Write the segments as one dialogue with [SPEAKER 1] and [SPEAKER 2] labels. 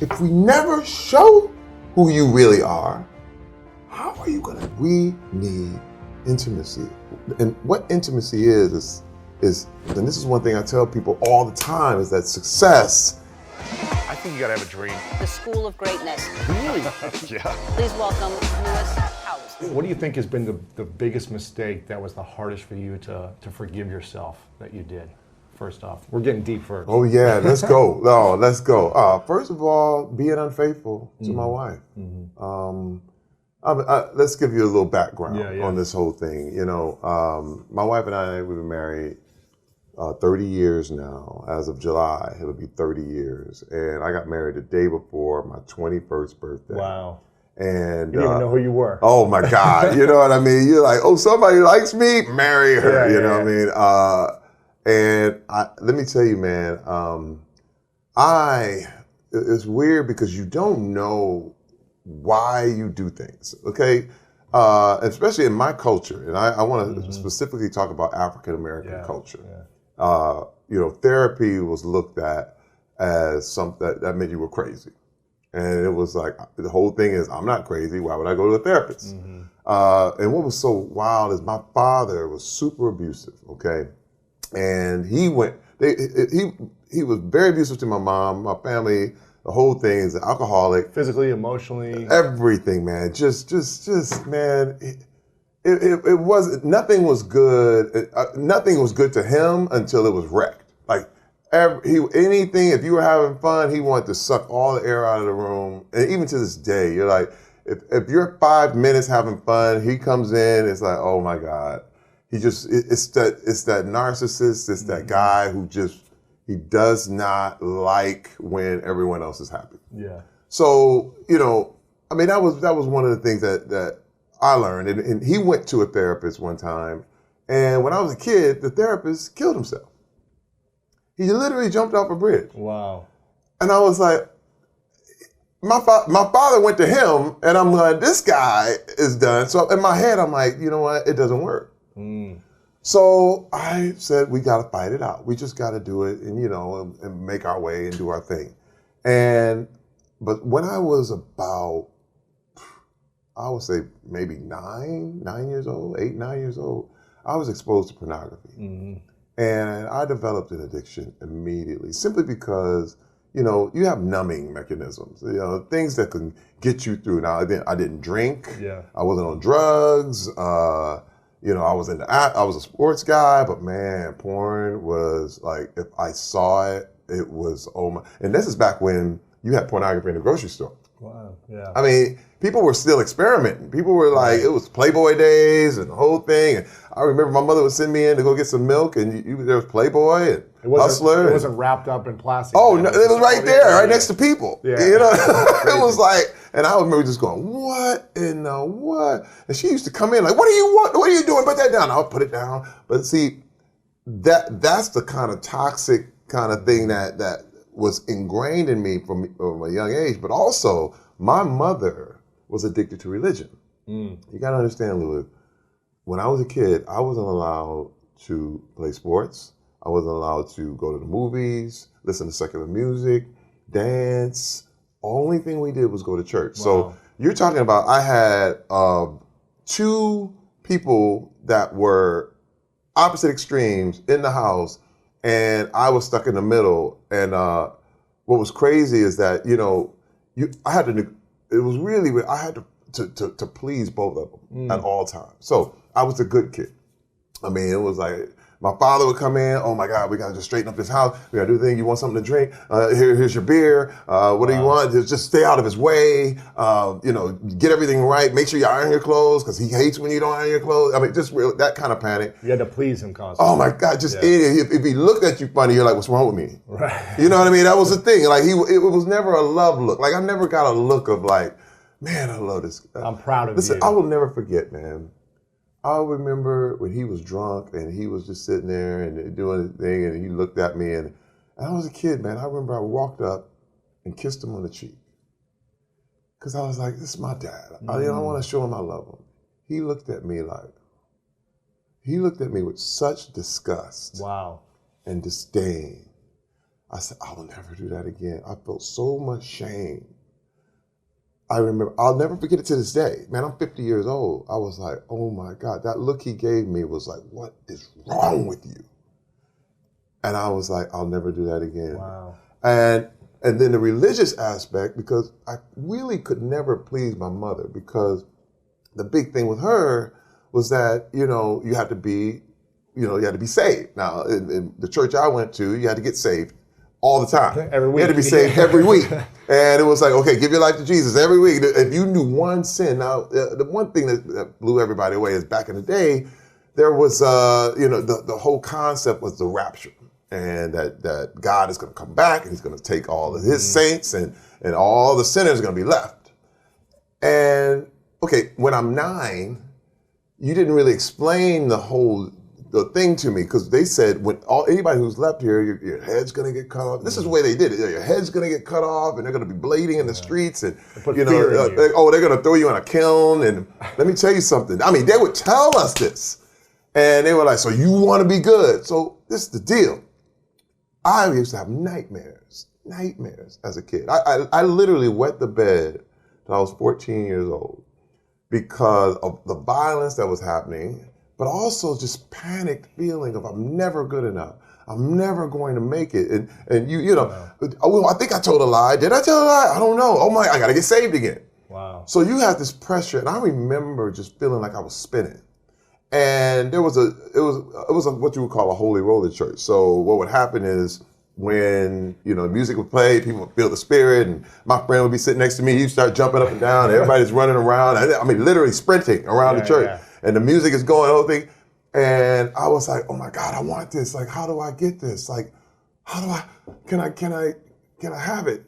[SPEAKER 1] if we never show who you really are, how are you gonna? We need intimacy. And what intimacy is, and this is one thing I tell people all the time, is that success.
[SPEAKER 2] I think you gotta have a dream.
[SPEAKER 3] The School of Greatness.
[SPEAKER 2] Really? Yeah.
[SPEAKER 3] Please welcome Lewis House.
[SPEAKER 4] What do you think has been the biggest mistake that was the hardest for you to forgive yourself that you did? First off, we're getting deep first.
[SPEAKER 1] Oh yeah, let's go. No, let's go. First of all, being unfaithful to my wife. Let's give you a little background on this whole thing. You know, my wife and I, we've been married 30 years now. As of July, it'll be 30 years. And I got married the day before my 21st birthday.
[SPEAKER 4] Wow.
[SPEAKER 1] And
[SPEAKER 4] you didn't even know who you were.
[SPEAKER 1] Oh my God. You know what I mean? You're like, oh, somebody likes me, marry her. You know what I mean? And let me tell you, man, it's weird because you don't know why you do things, okay? Especially in my culture, and I want to specifically talk about African American culture. You know, therapy was looked at as something that meant you were crazy. And it was like, the whole thing is, I'm not crazy, why would I go to a therapist? And what was so wild is my father was super abusive, okay? And he was very abusive to my mom, my family. The whole thing is an alcoholic.
[SPEAKER 4] Physically, emotionally.
[SPEAKER 1] Everything, man. Just man. It wasn't, nothing was good. Nothing was good to him until it was wrecked. Like, anything, if you were having fun, he wanted to suck all the air out of the room. And even to this day, you're like, if you're 5 minutes having fun, he comes in, it's like, oh my God. It's that narcissist, it's that guy who he does not like when everyone else is happy. Yeah. So, you know, I mean, that was one of the things that I learned. And he went to a therapist one time. And when I was a kid, the therapist killed himself. He literally jumped off a bridge.
[SPEAKER 4] Wow. And
[SPEAKER 1] I was like, my father went to him, and I'm like, this guy is done. So in my head, I'm like, you know what? It doesn't work. So I said, we got to fight it out. We just got to do it and, you know, and make our way and do our thing. But when I was about, I would say maybe 9 years old, 8, 9 years old, I was exposed to pornography. And I developed an addiction immediately, simply because, you know, you have numbing mechanisms, you know, things that can get you through. Now, I didn't drink. I wasn't on drugs. You know, I was a sports guy, but man, porn was like, if I saw it, it was, oh my. And this is back when you had pornography in the grocery store.
[SPEAKER 4] Wow, yeah.
[SPEAKER 1] I mean, people were still experimenting. People were like, it was Playboy days and the whole thing. And I remember my mother would send me in to go get some milk, and there was Playboy and Hustler.
[SPEAKER 4] It wasn't wrapped up in plastic.
[SPEAKER 1] Oh, no, it was right there, right next to people. Yeah. You know, it was like, and I remember just going, what in the what? And she used to come in like, what do you want? What are you doing? Put that down. I'll put it down. But see, that's the kind of toxic kind of thing that was ingrained in me from a young age. But also, my mother was addicted to religion. You got to understand, Louis, when I was a kid, I wasn't allowed to play sports. I wasn't allowed to go to the movies, listen to secular music, dance. Only thing we did was go to church. Wow. So you're talking about, I had 2 people that were opposite extremes in the house, and I was stuck in the middle. And what was crazy is that, you know, I had to please both of them at all times. So I was a good kid. I mean, it was like, my father would come in, oh my God, we gotta just straighten up this house. We gotta do the thing. You want something to drink? Here's your beer. What do you want? Just stay out of his way. You know, get everything right. Make sure you iron your clothes, because he hates when you don't iron your clothes. I mean, just that kind of panic.
[SPEAKER 4] You had to please him constantly.
[SPEAKER 1] Oh my God, idiot. If he looked at you funny, you're like, what's wrong with me? Right. You know what I mean? That was the thing. Like, it was never a love look. Like, I never got a look of like, man, I love this.
[SPEAKER 4] I'm proud of you.
[SPEAKER 1] Listen, I will never forget, man. I remember when he was drunk and he was just sitting there and doing his thing, and he looked at me, and I was a kid, man. I remember I walked up and kissed him on the cheek, because I was like, this is my dad. I want to show him I love him. He looked at me with such disgust.
[SPEAKER 4] Wow.
[SPEAKER 1] And disdain. I said, I will never do that again. I felt so much shame. I remember, I'll never forget it to this day. Man, I'm 50 years old. I was like, oh my God, that look he gave me was like, what is wrong with you? And I was like, I'll never do that again.
[SPEAKER 4] Wow.
[SPEAKER 1] And then the religious aspect, because I really could never please my mother, because the big thing with her was that, you had to be, you had to be saved. Now, in the church I went to, you had to get saved all the time.
[SPEAKER 4] Every week.
[SPEAKER 1] You had to be saved every week. And it was like, okay, give your life to Jesus every week. If you knew one sin, now, the one thing that blew everybody away is back in the day, there was, the whole concept was the rapture. And that God is going to come back and he's going to take all of his saints and all the sinners are going to be left. And, okay, when I'm 9, you didn't really explain the thing to me, because they said anybody who's left here, your head's going to get cut off. This is the way they did it. Your head's going to get cut off, and they're going to be bleeding in the streets, and they're going to throw you in a kiln. And let me tell you something. I mean, they would tell us this, and they were like, "So you want to be good?" So this is the deal. I used to have nightmares as a kid. I literally wet the bed till I was 14 years old because of the violence that was happening, but also just panicked feeling of I'm never good enough. I'm never going to make it. And I think I told a lie. Did I tell a lie? I don't know. Oh my, I got to get saved again.
[SPEAKER 4] Wow.
[SPEAKER 1] So you have this pressure, and I remember just feeling like I was spinning. And it was what you would call a holy roller church. So what would happen is when, music would play, people would feel the spirit, and my friend would be sitting next to me, he'd start jumping up and down, and everybody's running around. I mean, literally sprinting around the church. Yeah. And the music is going, the whole thing. And I was like, oh my God, I want this. Like, how do I get this? Like, can I have it?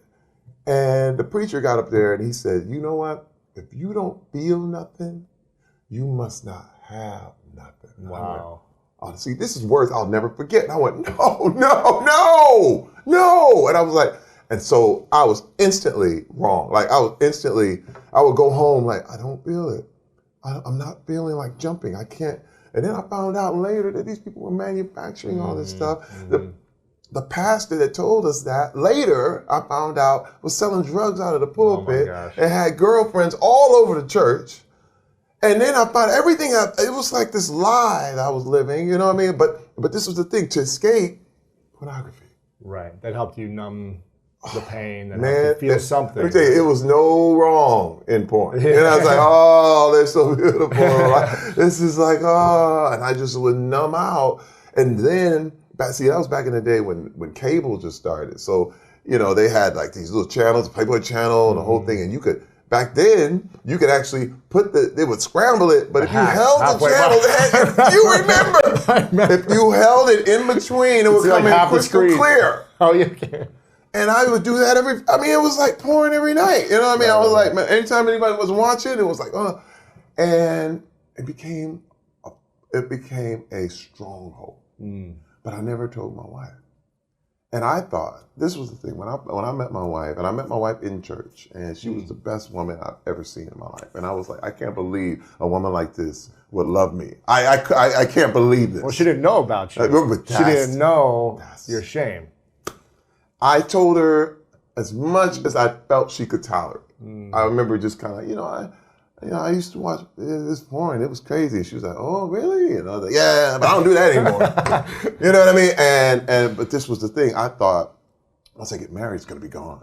[SPEAKER 1] And the preacher got up there and he said, you know what? If you don't feel nothing, you must not have nothing.
[SPEAKER 4] Wow.
[SPEAKER 1] Oh, see, this is words I'll never forget. And I went, no. And I was like, and so I was instantly wrong. Like I would go home like, I don't feel it. I'm not feeling like jumping. I can't. And then I found out later that these people were manufacturing all this stuff. The pastor that told us that later, I found out, was selling drugs out of the pulpit and had girlfriends all over the church. And then I found everything, it was like this lie that I was living, you know what I mean? But this was the thing, to escape pornography.
[SPEAKER 4] Right, that helped you numb the pain and helped you feel something.
[SPEAKER 1] Let me tell you, it was no wrong in porn. Yeah. And I was like, oh, they're so beautiful. This is like, oh, and I just would numb out. And then, that was back in the day when cable just started. So, they had like these little channels, Playboy channel and the whole thing, and you could, back then, you could actually they would scramble it, but if you held the channel, if you remember, if you held it in between, it would come in crystal clear.
[SPEAKER 4] Oh, you can.
[SPEAKER 1] And I would do that it was like porn every night. You know what I mean? I was like, man, anytime anybody was watching, it was like, and it became a stronghold. But I never told my wife. And I thought, this was the thing, when I met my wife, and I met my wife in church, and she was the best woman I've ever seen in my life. And I was like, I can't believe a woman like this would love me. I can't believe this.
[SPEAKER 4] Well, she didn't know about you. She didn't know your shame.
[SPEAKER 1] I told her as much as I felt she could tolerate. I remember just kind of, I used to watch this porn. It was crazy. She was like, "Oh, really?" And I was like, "Yeah, but I don't do that anymore." You know what I mean? But this was the thing. I thought once I get married, it's gonna be gone.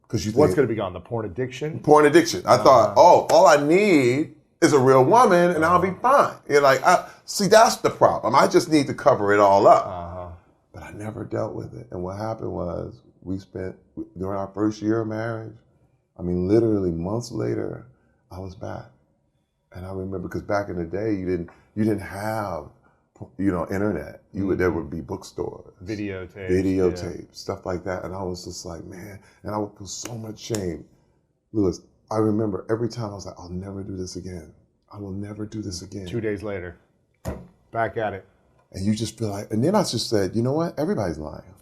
[SPEAKER 1] Because
[SPEAKER 4] what's gonna be gone? The porn addiction.
[SPEAKER 1] Porn addiction. I thought, all I need is a real woman, and I'll be fine. See, that's the problem. I just need to cover it all up. But I never dealt with it. And what happened was, we spent during our first year of marriage. I mean, literally months later, I was back. And I remember, because back in the day, you didn't have, internet. There would be bookstores. Videotapes, stuff like that. And I was just like, man, and I would feel so much shame. Lewis, I remember every time I was like, I'll never do this again. I will never do this again.
[SPEAKER 4] 2 days later, back at it.
[SPEAKER 1] And you just feel like, and then I just said, you know what? Everybody's lying.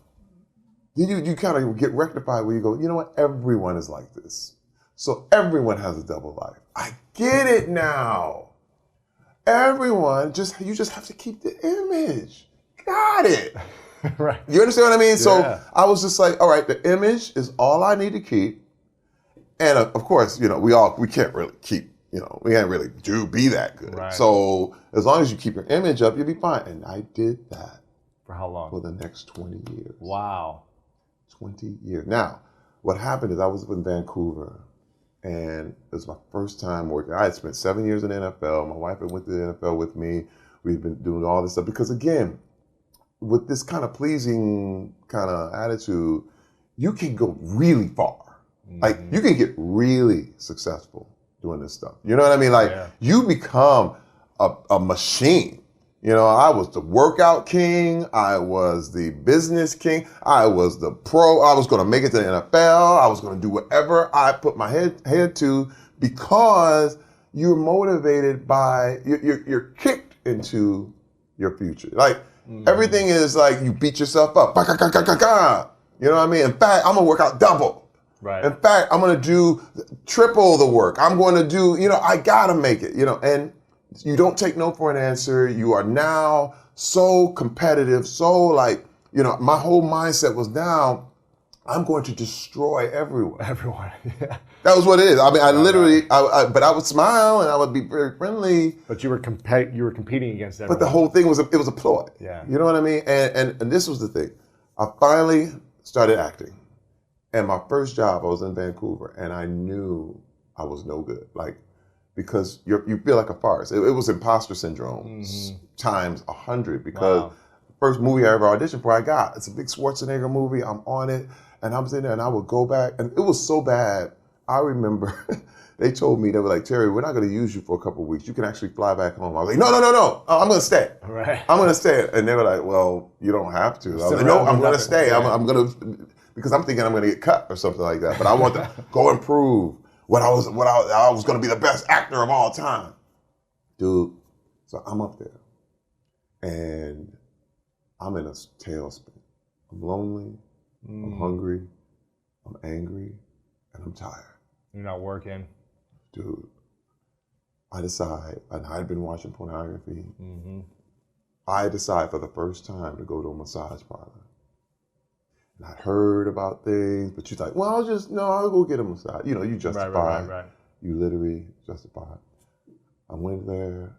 [SPEAKER 1] Then you kind of get rectified where you go, you know what? Everyone is like this. So everyone has a double life. I get it now. Everyone, you just have to keep the image. Got it.
[SPEAKER 4] Right.
[SPEAKER 1] You understand what I mean?
[SPEAKER 4] Yeah.
[SPEAKER 1] So I was just like, all right, the image is all I need to keep. And of course, we can't really keep, we can't really be that good.
[SPEAKER 4] Right.
[SPEAKER 1] So as long as you keep your image up, you'll be fine. And I did that.
[SPEAKER 4] For how long?
[SPEAKER 1] For the next 20 years.
[SPEAKER 4] Wow.
[SPEAKER 1] 20 years. Now, what happened is I was in Vancouver, and it was my first time working. I had spent 7 years in the NFL. My wife had went to the NFL with me. We've been doing all this stuff because, again, with this kind of pleasing kind of attitude, you can go really far. Like, you can get really successful doing this stuff. You know what I mean? Like, you become a machine. I was the workout king. I was the business king. I was the pro. I was going to make it to the NFL. I was going to do whatever I put my head to because you're motivated by, you're kicked into your future. Like, everything is like you beat yourself up. You know what I mean? In fact, I'm going to work out double.
[SPEAKER 4] Right.
[SPEAKER 1] In fact, I'm going to do triple the work. I'm going to do, I got to make it, and you don't take no for an answer. You are now so competitive, so like, my whole mindset was now, I'm going to destroy everyone.
[SPEAKER 4] Everyone, yeah.
[SPEAKER 1] That was what it is. I mean, I literally, but I would smile and I would be very friendly.
[SPEAKER 4] But you were competing against everyone.
[SPEAKER 1] But the whole thing was, it was a ploy.
[SPEAKER 4] Yeah.
[SPEAKER 1] You know what I mean? And this was the thing. I finally started acting. And my first job, I was in Vancouver, and I knew I was no good. Like, because you feel like a farce. It was imposter syndrome times 100 because the first movie I ever auditioned for, it's a big Schwarzenegger movie. I'm on it, and I'm sitting there, and I would go back, and it was so bad. I remember they told me, they were like, Terry, we're not going to use you for a couple of weeks. You can actually fly back home. I was like, no, I'm going to stay.
[SPEAKER 4] Right.
[SPEAKER 1] I'm going to stay. And they were like, well, you don't have to. I was like, no, I'm going to stay.
[SPEAKER 4] Yeah.
[SPEAKER 1] I'm going to, because I'm thinking I'm going to get cut or something like that. But I want to go and prove what I was going to be the best actor of all time. Dude, so I'm up there and I'm in a tailspin. I'm lonely, I'm hungry, I'm angry, and I'm tired.
[SPEAKER 4] You're not working.
[SPEAKER 1] Dude, I decide, and I'd been watching pornography. I decide for the first time to go to a massage parlor. And I'd heard about things, but she's like, well, I'll go get a massage. You justify.
[SPEAKER 4] Right.
[SPEAKER 1] You literally justify. I went there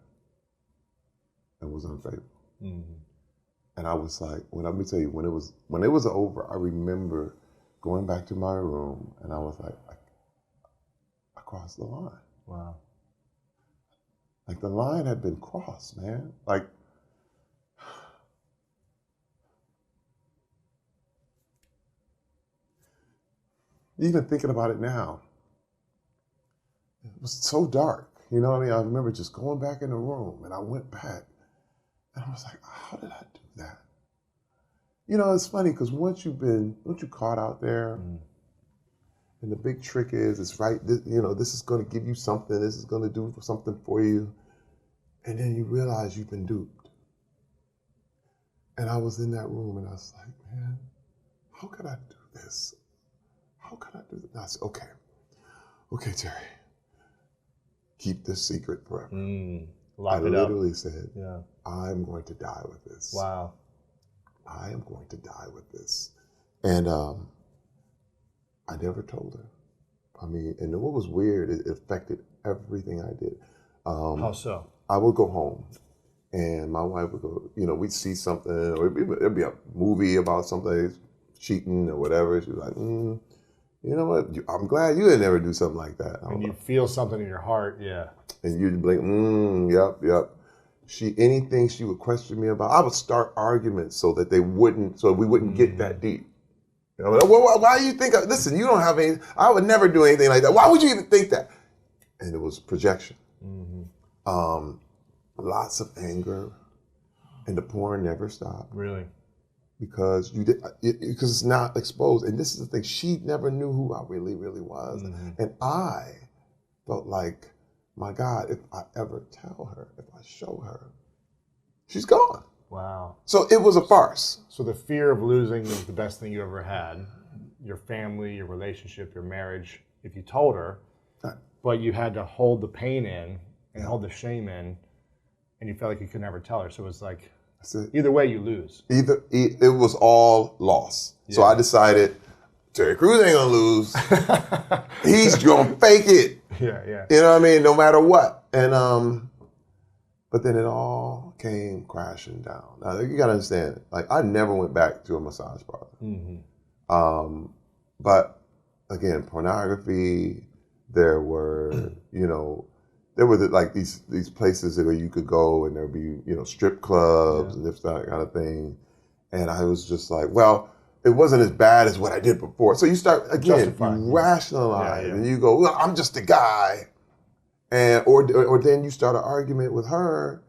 [SPEAKER 1] and was unfaithful. And I was like, let me tell you, when it was over, I remember going back to my room and I was like, I crossed the line.
[SPEAKER 4] Wow.
[SPEAKER 1] Like the line had been crossed, man. Like, even thinking about it now, it was so dark. You know what I mean? I remember just going back in the room and I went back and I was like, how did I do that? It's funny because once you caught out there, and the big trick is, it's right, this is going to give you something, this is going to do something for you, and then you realize you've been duped. And I was in that room and I was like, man, how could I do this? How could I do this? I said, okay, Terry, keep this secret forever.
[SPEAKER 4] Lock it up.
[SPEAKER 1] I literally said,
[SPEAKER 4] yeah,
[SPEAKER 1] I'm going to die with this.
[SPEAKER 4] Wow.
[SPEAKER 1] I am going to die with this. And I never told her. I mean, and what was weird, it affected everything I did.
[SPEAKER 4] How so?
[SPEAKER 1] I would go home and my wife would go, we'd see something, or it'd be a movie about something cheating or whatever. She was like, you know what? I'm glad you didn't ever do something like that.
[SPEAKER 4] And you feel something in your heart, yeah.
[SPEAKER 1] And you'd be like, yep. Anything she would question me about, I would start arguments so we wouldn't get that deep. Why do you think, listen, you don't have any, I would never do anything like that. Why would you even think that? And it was projection. Lots of anger, and the porn never stopped.
[SPEAKER 4] Really?
[SPEAKER 1] Because because it's not exposed. And this is the thing, she never knew who I really, really was. And I felt like, my God, if I ever tell her, if I show her, she's gone.
[SPEAKER 4] Wow.
[SPEAKER 1] So it was a farce.
[SPEAKER 4] So the fear of losing was the best thing you ever had. Your family, your relationship, your marriage, if you told her, but you had to hold the pain in and hold the shame in, and you felt like you could never tell her. So it was like Either way, you lose.
[SPEAKER 1] It was all loss. Yeah. So I decided Terry Crews ain't gonna lose. He's gonna fake it.
[SPEAKER 4] Yeah.
[SPEAKER 1] You know what I mean? No matter what. And but then it all came crashing down. Now you gotta understand, like I never went back to a massage parlor. Mm-hmm. But again, pornography. There were, there were like these places where you could go and there'd be, strip clubs and this that kind of thing. And I was just like, well, it wasn't as bad as what I did before. So you start again, you rationalize and you go, well, I'm just a guy. And or then you start an argument with her,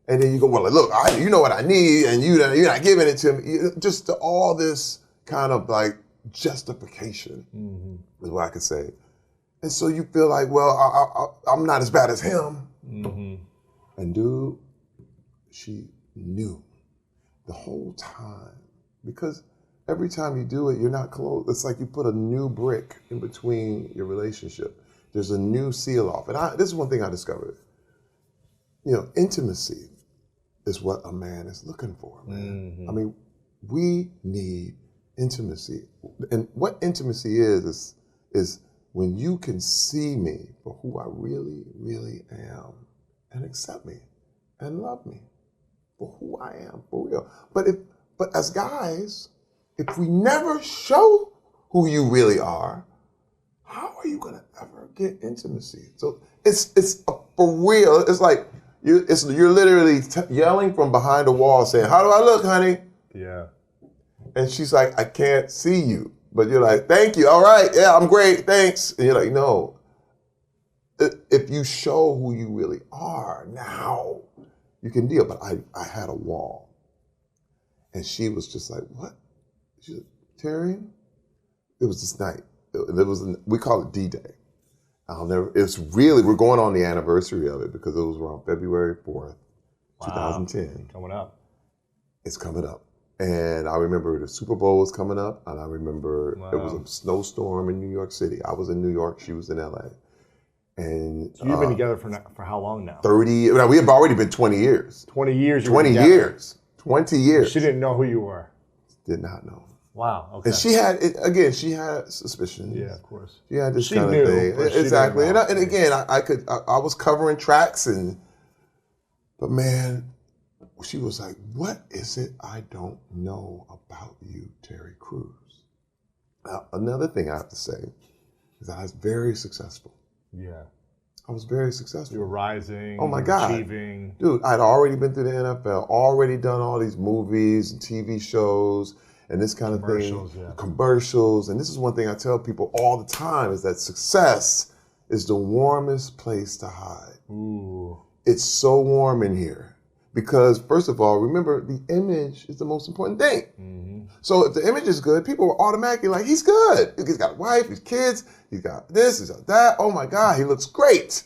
[SPEAKER 1] and then you go, well, look, you know what I need, and you're not giving it to me. Just all this kind of like justification is what I could say. And so you feel like, well, I'm not as bad as him. Mm-hmm. And dude, she knew the whole time, because every time you do it, you're not close. It's like you put a new brick in between your relationship. There's a new seal off. And this is one thing I discovered. Intimacy is what a man is looking for, man. Mm-hmm. I mean, we need intimacy. And what intimacy is when you can see me for who I really, really am and accept me and love me for who I am, for real. But as guys, if we never show who you really are, how are you gonna ever get intimacy? So it's for real. It's like you're literally yelling from behind a wall saying, "How do I look, honey?"
[SPEAKER 4] Yeah.
[SPEAKER 1] And she's like, "I can't see you," but you're like, "Thank you. All right, yeah, I'm great, thanks." And you're like, "No." If you show who you really are, now you can deal. But I had a wall, and she was just like, "What?" She said, "Terry, it was this night. We call it D-Day. We're going on the anniversary of it because it was around February 4th, 2010.
[SPEAKER 4] Coming up.
[SPEAKER 1] It's coming up. And I remember the Super Bowl was coming up, and I remember it was a snowstorm in New York City. I was in New York, she was in LA. And
[SPEAKER 4] so you've been together for how long now?
[SPEAKER 1] 30, we have already been 20 years.
[SPEAKER 4] 20 years
[SPEAKER 1] 20 years. 20 years.
[SPEAKER 4] She didn't know who you were.
[SPEAKER 1] Did not know.
[SPEAKER 4] Wow. Okay.
[SPEAKER 1] And she had suspicions.
[SPEAKER 4] Yeah, of course.
[SPEAKER 1] She had this kind of thing. Exactly. And again, I was covering tracks, but man, she was like, "What is it I don't know about you, Terry Crews?" Now, another thing I have to say is that I was very successful.
[SPEAKER 4] Yeah.
[SPEAKER 1] I was very successful.
[SPEAKER 4] You were rising.
[SPEAKER 1] Oh my God.
[SPEAKER 4] Achieving.
[SPEAKER 1] Dude, I'd already been through the NFL, already done all these movies and TV shows and this kind of thing. Yeah. Commercials. And this is one thing I tell people all the time is that success is the warmest place to hide.
[SPEAKER 4] Ooh.
[SPEAKER 1] It's so warm in here. Because first of all, remember, the image is the most important thing. Mm-hmm. So if the image is good, people are automatically like, he's good. He's got a wife, he's kids, he's got this, he's got that. Oh my God, he looks great.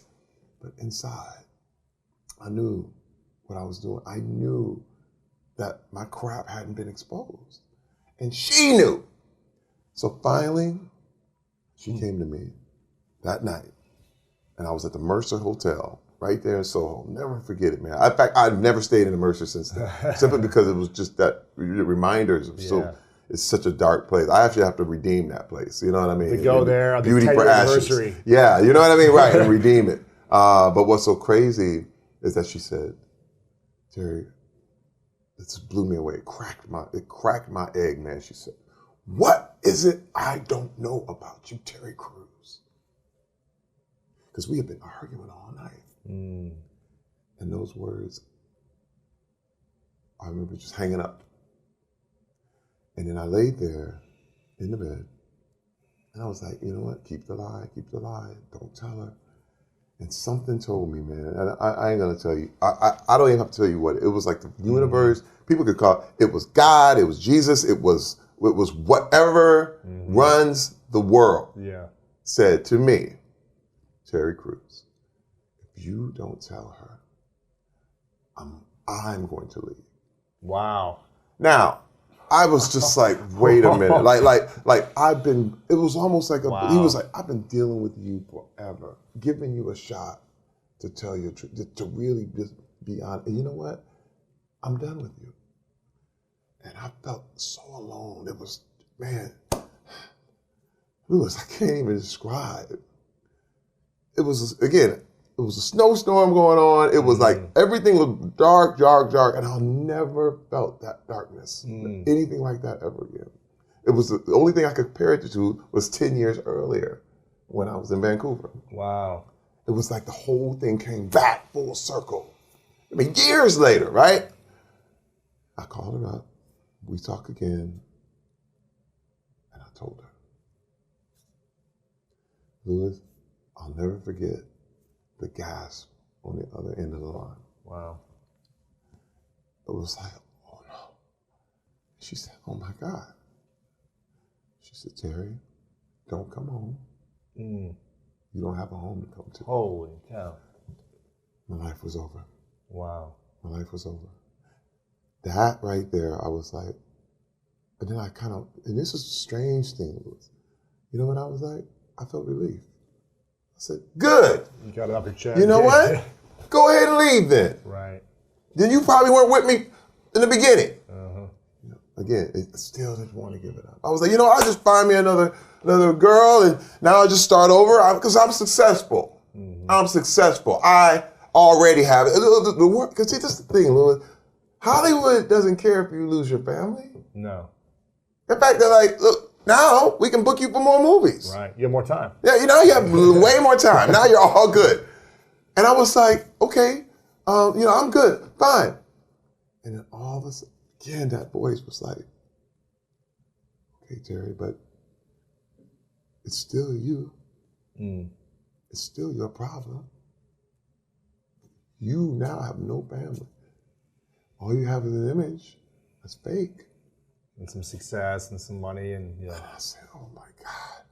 [SPEAKER 1] But inside, I knew what I was doing. I knew that my crap hadn't been exposed. And she knew. So finally, she came to me that night. And I was at the Mercer Hotel right there in Soho. Never forget it, man. In fact, I've never stayed in the Mercer since then. Simply because it was just that reminders of it's such a dark place. I actually have to redeem that place. You know what I mean?
[SPEAKER 4] To go there on the 10th anniversary.
[SPEAKER 1] Yeah, you know what I mean? Right, and redeem it. But what's so crazy is that she said, "Terry, this blew me away. It cracked my egg, man." She said, "What is it I don't know about you, Terry Crews?" Because we have been arguing all night. Mm. And those words, I remember just hanging up. And then I laid there in the bed, and I was like, you know what? Keep the lie, don't tell her. And something told me, man, and I ain't gonna tell you, I don't even have to tell you what, it was like the universe, people could call it was God, it was Jesus, it was whatever runs the world, said to me, "Terry Crews, if you don't tell her, I'm going to leave."
[SPEAKER 4] Wow.
[SPEAKER 1] Now, I was just like, wait a minute. Like it was almost like he was like, "I've been dealing with you forever, giving you a shot to tell your truth, to really just be honest. And you know what? I'm done with you. And I felt so alone. It was, man, Lewis, I can't even describe. It was, again, it was a snowstorm going on. It was like everything was dark, and I never felt that darkness, anything like that ever again. It was the only thing I could compare it to was 10 years earlier when I was in Vancouver.
[SPEAKER 4] Wow.
[SPEAKER 1] It was like the whole thing came back full circle. I mean, years later, right? I called her up. We talked again. And I told her, Lewis, I'll never forget the gasp on the other end of the line.
[SPEAKER 4] Wow.
[SPEAKER 1] It was like, oh no. She said, oh my God. She said, Terry, don't come home. You don't have a home to come to.
[SPEAKER 4] Holy cow.
[SPEAKER 1] My life was over.
[SPEAKER 4] Wow.
[SPEAKER 1] My life was over. That right there, I was like, and then I kind of, and this is a strange thing. You know what I was like? I felt relief. I said, good.
[SPEAKER 4] You got it off your chest.
[SPEAKER 1] You know what? Go ahead and leave then.
[SPEAKER 4] Right.
[SPEAKER 1] Then you probably weren't with me in the beginning. Again, it still didn't want to give it up. I was like, you know, I'll just find me another girl, and now I'll just start over because I'm successful. I'm successful. I already have it. Because see, this is the thing, Louis. Hollywood doesn't care if you lose your family.
[SPEAKER 4] No.
[SPEAKER 1] In fact, they're like, look, now we can book you for more movies.
[SPEAKER 4] Right. You have more time.
[SPEAKER 1] Yeah, you know, you have way more time. Now you're all good. And I was like, okay, you know, I'm good, fine. And then all of a sudden, again, that voice was like, okay, Terry, but it's still you. It's still your problem. You now have no family. All you have is an image that's fake.
[SPEAKER 4] And some success and some money and yeah.
[SPEAKER 1] And I said, oh my God.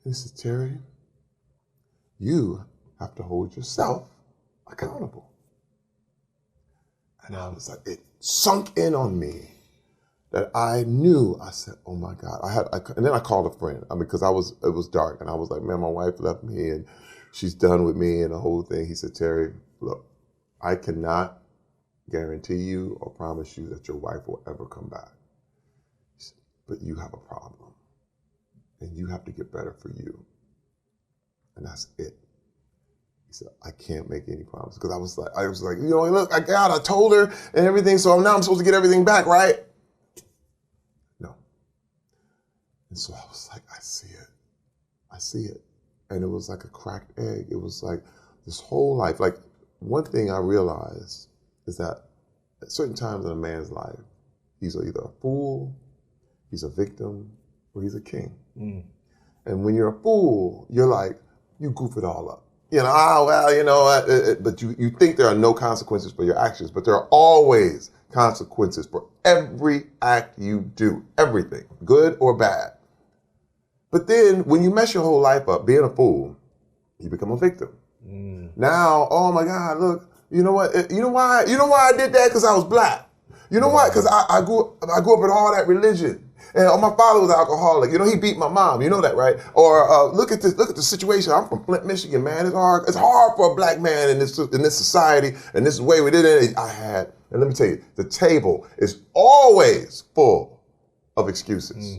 [SPEAKER 1] And he said, Terry, you have to hold yourself accountable. And I was like, it sunk in on me that I knew. I said, oh my God. And then I called a friend. I mean, because it was dark, and I was like, man, my wife left me and she's done with me and the whole thing. He said, Terry, look, I cannot guarantee you or promise you that your wife will ever come back. He said, but you have a problem, and you have to get better for you. And that's it. He said, I can't make any promises. Because I was like, you know, look, I told her and everything, so now I'm supposed to get everything back, right? No. And so I was like, I see it. I see it. And it was like a cracked egg. It was like this whole life. Like, one thing I realized is that at certain times in a man's life, he's either a fool, he's a victim, or he's a king. And when you're a fool, you're like, you goof it all up. You know, well, you know, but you think there are no consequences for your actions, but there are always consequences for every act you do, everything, good or bad. But then when you mess your whole life up being a fool, you become a victim. Now, oh my God, look, you know what? You know why I did that? Because I was black. You know what? Because I grew up in all that religion. And my father was an alcoholic. You know, he beat my mom. You know that, right? Or look at the situation. I'm from Flint, Michigan, man. It's hard. It's hard for a black man in this society, and this is the way we did it. And let me tell you, the table is always full of excuses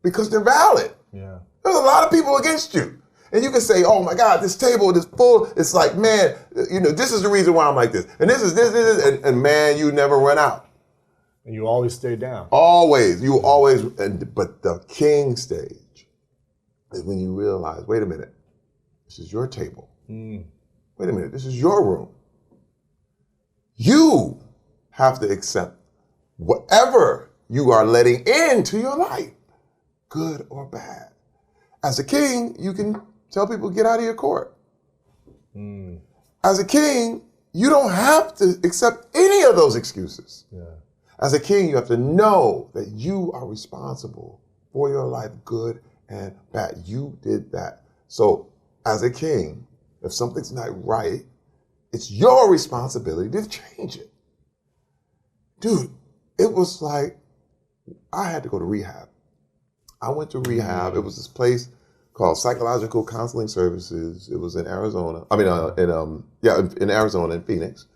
[SPEAKER 1] because they're valid. Yeah. There's a lot of people against you. And you can say, oh my God, this table is full. It's like, man, you know, this is the reason why I'm like this. And this is this, and man, you never run out.
[SPEAKER 4] And you always stay down.
[SPEAKER 1] Always. You always, but the king stage is when you realize, wait a minute, this is your table. Wait a minute, this is your room. You have to accept whatever you are letting into your life, good or bad. As a king, you can tell people, get out of your court. As a king, you don't have to accept any of those excuses. Yeah. As a king, you have to know that you are responsible for your life, good and bad. You did that. So as a king, if something's not right, it's your responsibility to change it. Dude, it was like, I had to go to rehab. I went to rehab. It was this place called Psychological Counseling Services. It was in Arizona. I mean, in Arizona, in Phoenix.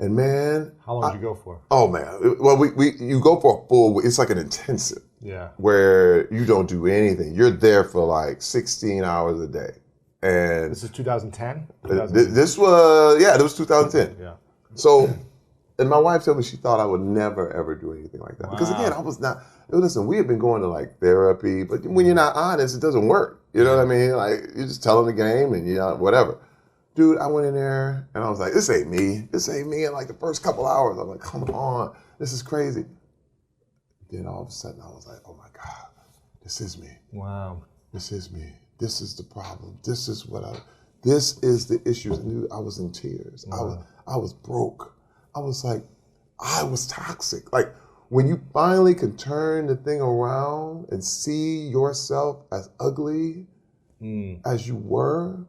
[SPEAKER 1] And man,
[SPEAKER 4] How long did you go for?
[SPEAKER 1] Oh man, well you go for a full. It's like an intensive.
[SPEAKER 4] Yeah.
[SPEAKER 1] Where you don't do anything. You're there for like 16 hours a day. And
[SPEAKER 4] this is 2010?
[SPEAKER 1] This was 2010.
[SPEAKER 4] Yeah.
[SPEAKER 1] So, and my wife told me she thought I would never ever do anything like that.
[SPEAKER 4] Wow.
[SPEAKER 1] Because again, I was not, listen, we had been going to like therapy, but when you're not honest, it doesn't work. You know what I mean? Like, you're just telling the game and whatever. Dude, I went in there and I was like, this ain't me. This ain't me. In like the first couple hours, I'm like, come on, this is crazy. Then all of a sudden I was like, oh my God, this is me.
[SPEAKER 4] Wow.
[SPEAKER 1] This is me. This is the problem. This is the issue. And I was in tears.
[SPEAKER 4] Wow.
[SPEAKER 1] I was broke. I was like, I was toxic. Like when you finally can turn the thing around and see yourself as ugly as you were,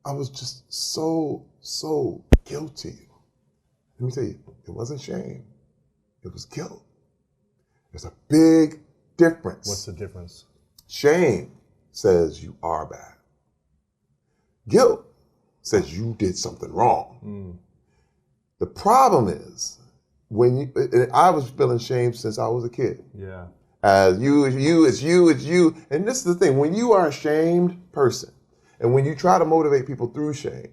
[SPEAKER 1] I was just so guilty. Let me tell you, it wasn't shame. It was guilt. There's a big difference.
[SPEAKER 4] What's the difference?
[SPEAKER 1] Shame says you are bad. Guilt says you did something wrong. The problem is and I was feeling shame since I was a kid.
[SPEAKER 4] Yeah.
[SPEAKER 1] As you. And this is the thing, when you are a shamed person, and when you try to motivate people through shame,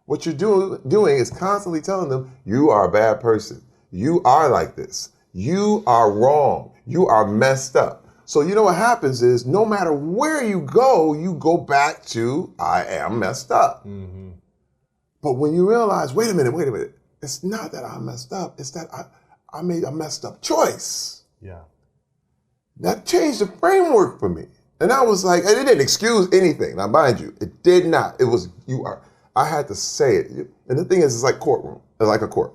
[SPEAKER 1] what you're doing is constantly telling them, you are a bad person. You are like this. You are wrong. You are messed up. So you know what happens is no matter where you go back to, I am messed up. Mm-hmm. But when you realize, wait a minute, it's not that I'm messed up. It's that I made a messed up choice.
[SPEAKER 4] Yeah. That
[SPEAKER 1] changed the framework for me. And I was like, and it didn't excuse anything. Now, mind you, it did not. It was, I had to say it. And the thing is, it's like courtroom. It's like a court.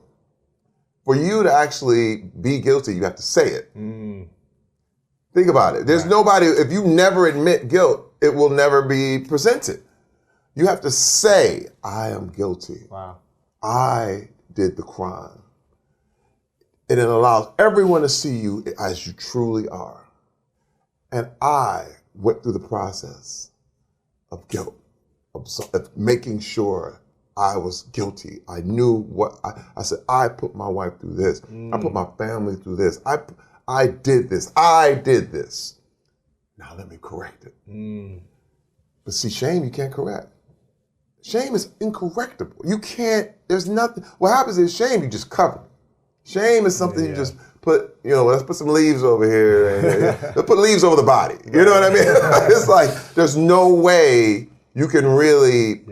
[SPEAKER 1] For you to actually be guilty, you have to say it. Think about it. There's nobody, if you never admit guilt, it will never be presented. You have to say, I am guilty.
[SPEAKER 4] Wow.
[SPEAKER 1] I did the crime. And it allows everyone to see you as you truly are. And I went through the process of guilt, of making sure I was guilty. I knew what, I said, I put my wife through this. I put my family through this. I did this. I did this. Now let me correct it. But see, shame you can't correct. Shame is incorrectable. You can't, there's nothing. What happens is shame, you just cover. Shame is something you just put, let's put some leaves over here. And, let's put leaves over the body. You know what I mean? It's like, there's no way you can really,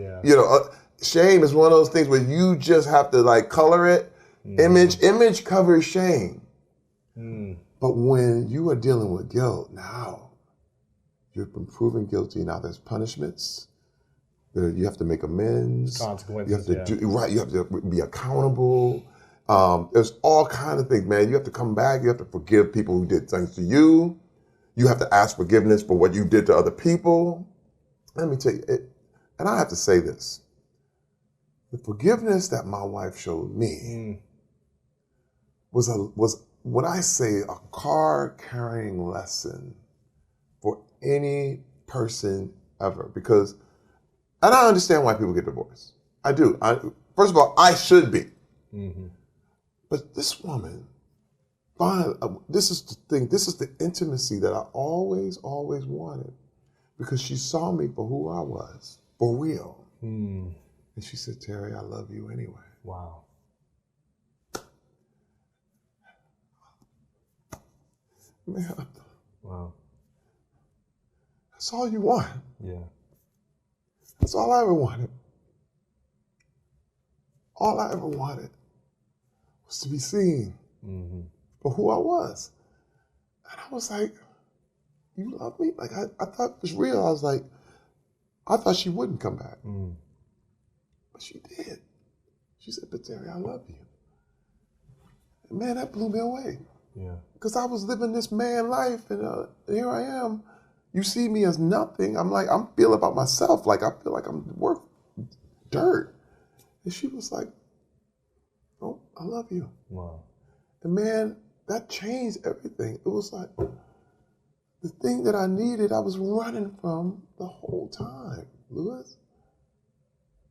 [SPEAKER 1] shame is one of those things where you just have to like color it. Image covers shame. But when you are dealing with guilt, now you've been proven guilty. Now there's punishments. You have to make amends.
[SPEAKER 4] Consequences.
[SPEAKER 1] You have to you have to be accountable. There's all kinds of things, man. You have to come back. You have to forgive people who did things to you. You have to ask forgiveness for what you did to other people. Let me tell you, and I have to say this. The forgiveness that my wife showed me was when I say a car-carrying lesson for any person ever. Because, and I understand why people get divorced. I do. First of all, I should be. But this woman, this is the thing, this is the intimacy that I always wanted. Because she saw me for who I was, for real. And she said, Terry, I love you anyway.
[SPEAKER 4] Wow.
[SPEAKER 1] Man,
[SPEAKER 4] wow.
[SPEAKER 1] That's all you want.
[SPEAKER 4] Yeah.
[SPEAKER 1] That's all I ever wanted. All I ever wanted was to be seen for who I was. And I was like, you love me? Like, I thought it was real. I was like, I thought she wouldn't come back. But she did. She said, but Terry, I love you. And man, that blew me away.
[SPEAKER 4] Yeah.
[SPEAKER 1] Because I was living this man life, and here I am. You see me as nothing. I'm like, I'm feeling about myself. Like, I feel like I'm worth dirt. And she was like, oh, I love you.
[SPEAKER 4] Wow.
[SPEAKER 1] And man, that changed everything. It was like, the thing that I needed, I was running from the whole time, Lewis.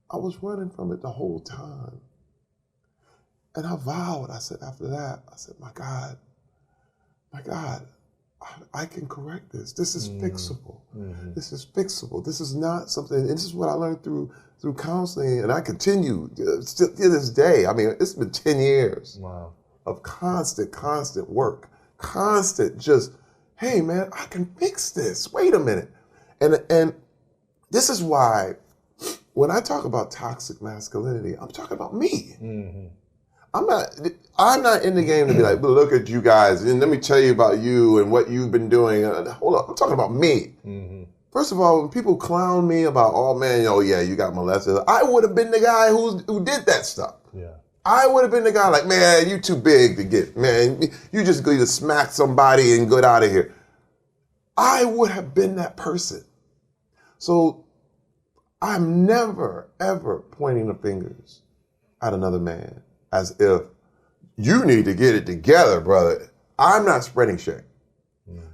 [SPEAKER 1] I was running from it the whole time. And I vowed, I said, after that, I said, my God, I can correct this. This is fixable.
[SPEAKER 4] Mm-hmm.
[SPEAKER 1] This is fixable. This is not something, and this is what I learned through counseling, and I continue still to this day. I mean, it's been 10 years of constant work, constant just, hey man, I can fix this. Wait a minute. And this is why when I talk about toxic masculinity, I'm talking about me.
[SPEAKER 4] Mm-hmm.
[SPEAKER 1] I'm not in the game to be like, well, look at you guys, and let me tell you about you and what you've been doing. Hold up, I'm talking about me.
[SPEAKER 4] Mm-hmm.
[SPEAKER 1] First of all, when people clown me about, oh man, oh yeah, you got molested, I would have been the guy who did that stuff.
[SPEAKER 4] Yeah.
[SPEAKER 1] I would have been the guy like, man, you too big to get, man, you just go to smack somebody and get out of here. I would have been that person. So I'm never, ever pointing the fingers at another man as if you need to get it together, brother. I'm not spreading shame,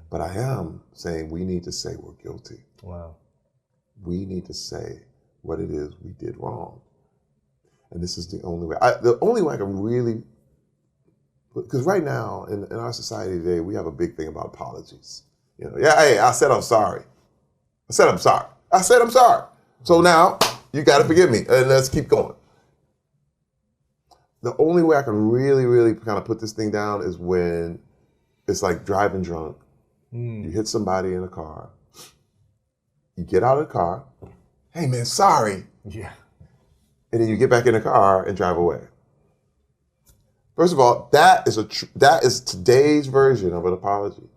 [SPEAKER 1] but I am saying we need to say we're guilty.
[SPEAKER 4] Wow.
[SPEAKER 1] We need to say what it is we did wrong. And this is the only way. The only way I can really, because right now in our society today, we have a big thing about apologies. You know, yeah, hey, I said I'm sorry. I said I'm sorry. I said I'm sorry. So now you got to forgive me, and let's keep going. The only way I can really, really kind of put this thing down is when it's like driving drunk. You hit somebody in a car. You get out of the car. Hey man, sorry.
[SPEAKER 4] Yeah.
[SPEAKER 1] And then you get back in the car and drive away. First of all, that is today's version of an apology.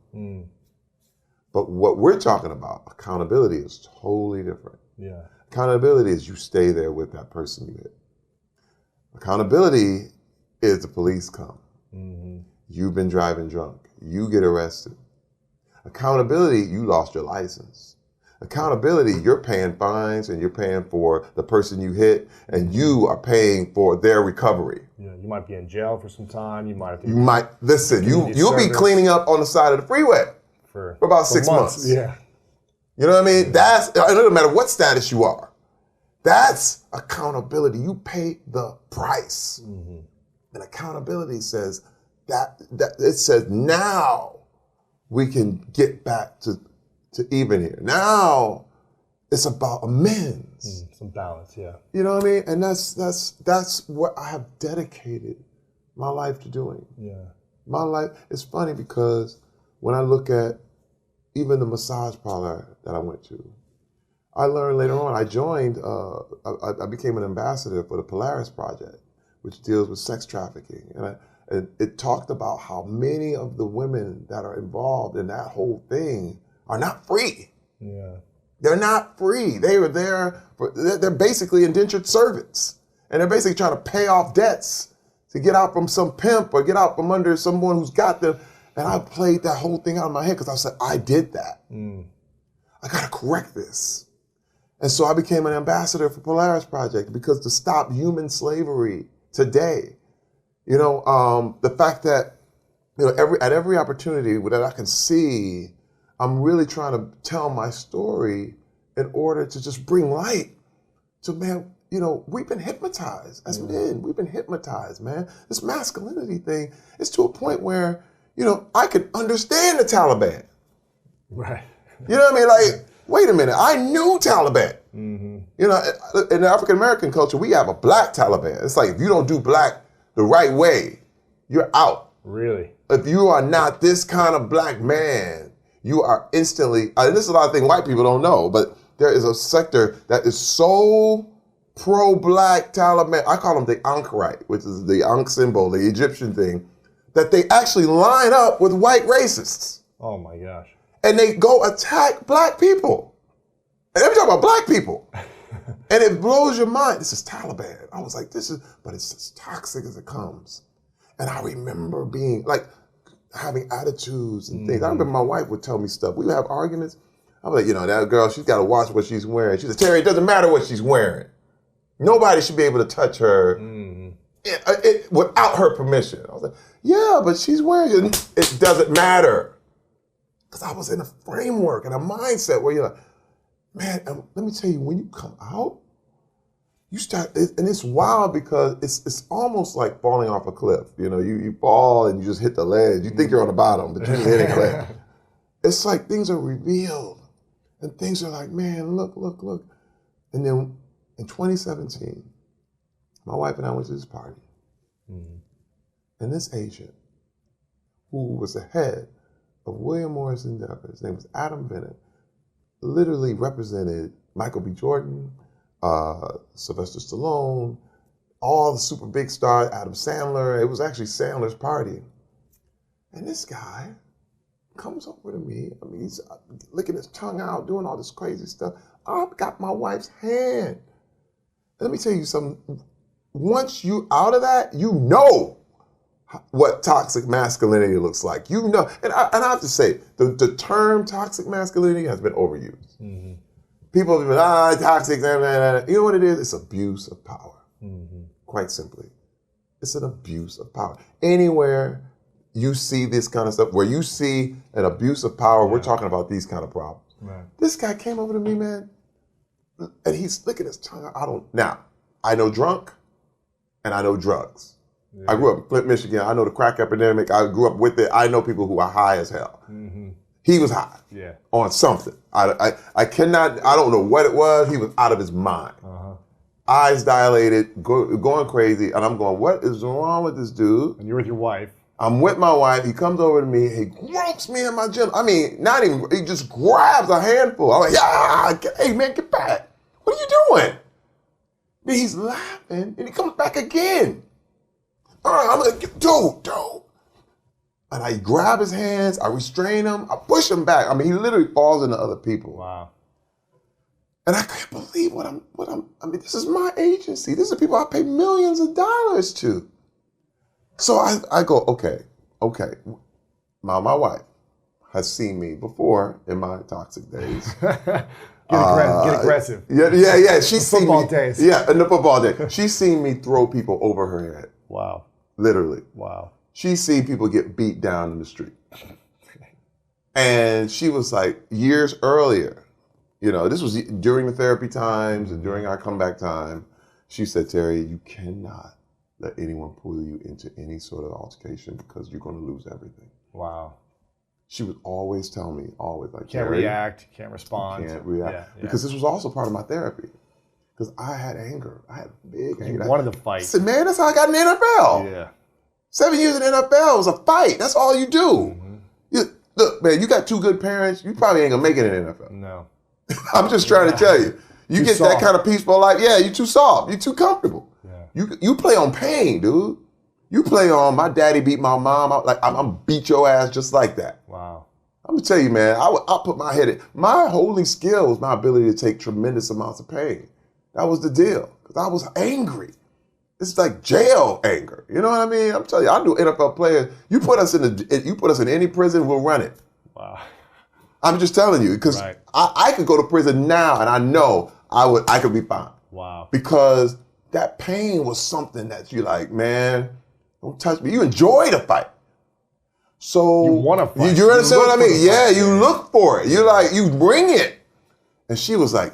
[SPEAKER 1] But what we're talking about, accountability, is totally different.
[SPEAKER 4] Yeah.
[SPEAKER 1] Accountability is you stay there with that person you hit. Accountability is the police come. You've been driving drunk. You get arrested. Accountability, you lost your license. Accountability, you're paying fines and you're paying for the person you hit, and you are paying for their recovery.
[SPEAKER 4] Yeah, you might be in jail for some time. You might have to.
[SPEAKER 1] You'll be cleaning up on the side of the freeway for about 6 months.
[SPEAKER 4] Yeah.
[SPEAKER 1] You know what I mean? It doesn't matter what status you are. That's accountability. You pay the price. And accountability says that it says now we can get back to even here. Now it's about amends.
[SPEAKER 4] Some balance, yeah.
[SPEAKER 1] You know what I mean? And that's what I have dedicated my life to doing.
[SPEAKER 4] Yeah. My
[SPEAKER 1] life, it's funny because when I look at even the massage parlor that I went to, I learned later on, I joined, I became an ambassador for the Polaris Project, which deals with sex trafficking. And it talked about how many of the women that are involved in that whole thing are not free.
[SPEAKER 4] Yeah.
[SPEAKER 1] They're not free. They're basically indentured servants. And they're basically trying to pay off debts to get out from some pimp or get out from under someone who's got them. And I played that whole thing out of my head because I said, I did that. I got to correct this. And so I became an ambassador for Polaris Project because to stop human slavery today, you know, the fact that, you know, at every opportunity that I can see, I'm really trying to tell my story in order to just bring light to, man, you know, we've been hypnotized as men. We've been hypnotized, man. This masculinity thing is to a point where, you know, I can understand the Taliban.
[SPEAKER 4] Right.
[SPEAKER 1] You know what I mean? Like, wait a minute, I knew Taliban. You know, in the African American culture, we have a black Taliban. It's like if you don't do black the right way, you're out.
[SPEAKER 4] Really?
[SPEAKER 1] If you are not this kind of black man, you are instantly, and this is a lot of things white people don't know, but there is a sector that is so pro-black Taliban, I call them the Ankarite, which is the Ankh symbol, the Egyptian thing, that they actually line up with white racists.
[SPEAKER 4] Oh my gosh.
[SPEAKER 1] And they go attack black people. And every time about black people. And it blows your mind. This is Taliban. I was like, but it's as toxic as it comes. And I remember being like, having attitudes and things. I remember my wife would tell me stuff. We would have arguments. I was like, you know, that girl, she's got to watch what she's wearing. She said, Terry, it doesn't matter what she's wearing. Nobody should be able to touch her without her permission. I was like, yeah, but she's wearing it. It doesn't matter. Because I was in a framework and a mindset where you're like, man, let me tell you, when you come out, you start, and it's wild because it's almost like falling off a cliff. You fall and you just hit the ledge. You think you're on the bottom, but you're just hitting the ledge. It's like things are revealed, and things are like, man, look. And then in 2017, my wife and I went to this party, and this agent, who was the head of William Morris Endeavor, his name was Adam Bennett, literally represented Michael B. Jordan, Sylvester Stallone, all the super big stars, Adam Sandler. It was actually Sandler's party. And this guy comes over to me. I mean, he's licking his tongue out, doing all this crazy stuff. I've got my wife's hand. And let me tell you something. Once you out of that, you know what toxic masculinity looks like. You know, and I have to say, the term toxic masculinity has been overused. Mm-hmm. People have been, toxic, you know what it is? It's abuse of power. Mm-hmm. Quite simply. It's an abuse of power. Anywhere you see this kind of stuff, where you see an abuse of power, we're talking about these kind of problems. Right. This guy came over to me, man, and he's licking his tongue. I know drunk, and I know drugs. Yeah. I grew up in Flint, Michigan. I know the crack epidemic. I grew up with it. I know people who are high as hell. Mm-hmm. He was high on something. I cannot, I don't know what it was. He was out of his mind. Uh-huh. Eyes dilated, going crazy. And I'm going, what is wrong with this dude?
[SPEAKER 4] And you're with your wife.
[SPEAKER 1] I'm with my wife. He comes over to me. He gropes me in my gym. I mean, not even, he just grabs a handful. I'm like, hey man, get back. What are you doing? Then he's laughing and he comes back again. All right, I'm like, dude. And I grab his hands, I restrain him, I push him back. I mean, he literally falls into other people.
[SPEAKER 4] Wow.
[SPEAKER 1] And I can't believe I mean, this is my agency. These are people I pay millions of dollars to. So I go, okay. My wife has seen me before in my toxic days.
[SPEAKER 4] Get aggressive.
[SPEAKER 1] Yeah. She's seen
[SPEAKER 4] football
[SPEAKER 1] me.
[SPEAKER 4] Days.
[SPEAKER 1] Yeah, in the football days. She's seen me throw people over her head.
[SPEAKER 4] Wow.
[SPEAKER 1] Literally.
[SPEAKER 4] Wow.
[SPEAKER 1] She's seen people get beat down in the street. And she was like, years earlier, this was during the therapy times and during our comeback time, she said, Terry, you cannot let anyone pull you into any sort of altercation because you're going to lose everything.
[SPEAKER 4] Wow.
[SPEAKER 1] She would always tell me, like,
[SPEAKER 4] can't react, can't respond.
[SPEAKER 1] Can't react. Yeah. Because this was also part of my therapy. Because I had anger. I had big anger.
[SPEAKER 4] You wanted to fight.
[SPEAKER 1] I said, man, that's how I got in the NFL.
[SPEAKER 4] Yeah.
[SPEAKER 1] 7 years in the NFL was a fight. That's all you do. Mm-hmm. Look, man, you got two good parents. You probably ain't going to make it in the NFL.
[SPEAKER 4] No.
[SPEAKER 1] I'm just trying to tell you. You get soft. That kind of peaceful life. Yeah, you're too soft. You're too comfortable. Yeah. You play on pain, dude. You play on my daddy beat my mom. I'm beat your ass just like that.
[SPEAKER 4] Wow.
[SPEAKER 1] I'm going to tell you, man, I'll put my head in. My holy skill was my ability to take tremendous amounts of pain. That was the deal. Because I was angry. It's like jail anger. You know what I mean? I'm telling you, I knew NFL players. You put us in any prison, we'll run it.
[SPEAKER 4] Wow.
[SPEAKER 1] I'm just telling you, because I could go to prison now and I know I could be fine.
[SPEAKER 4] Wow.
[SPEAKER 1] Because that pain was something that you're like, man, don't touch me. You enjoy the fight. So
[SPEAKER 4] you want to fight.
[SPEAKER 1] You understand what I mean? Yeah, you look for it. You're like, you bring it. And she was like,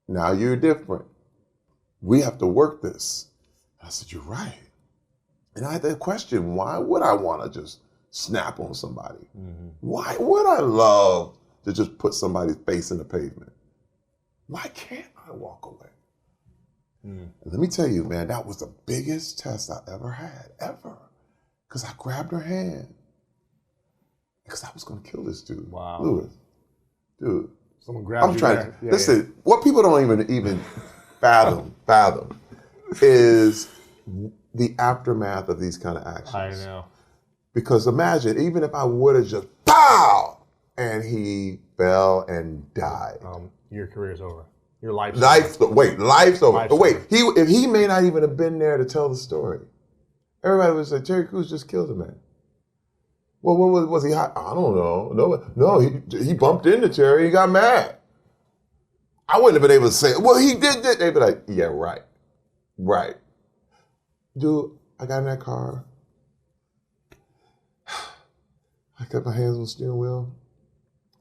[SPEAKER 1] now you're different. We have to work this. I said, you're right. And I had that question, why would I want to just snap on somebody? Mm-hmm. Why would I love to just put somebody's face in the pavement? Why can't I walk away? Mm. And let me tell you, man, that was the biggest test I ever had, ever. Because I grabbed her hand. Because I was going to kill this dude.
[SPEAKER 4] Wow.
[SPEAKER 1] Lewis. Dude.
[SPEAKER 4] Someone grabbed you there.
[SPEAKER 1] Listen, what people don't even fathom is the aftermath of these kind of actions.
[SPEAKER 4] I know.
[SPEAKER 1] Because imagine, even if I would have just pow, and he fell and died.
[SPEAKER 4] Your career's over. Your life's over.
[SPEAKER 1] Life's over.
[SPEAKER 4] Life's
[SPEAKER 1] But wait,
[SPEAKER 4] over.
[SPEAKER 1] he may not even have been there to tell the story. Everybody would say, Terry Crews just killed a man. Well, what was he hot? I don't know. No, he bumped into Terry. He got mad. I wouldn't have been able to say, well, he did. They'd be like, yeah, right. Dude, I got in that car. I kept my hands on the steering wheel.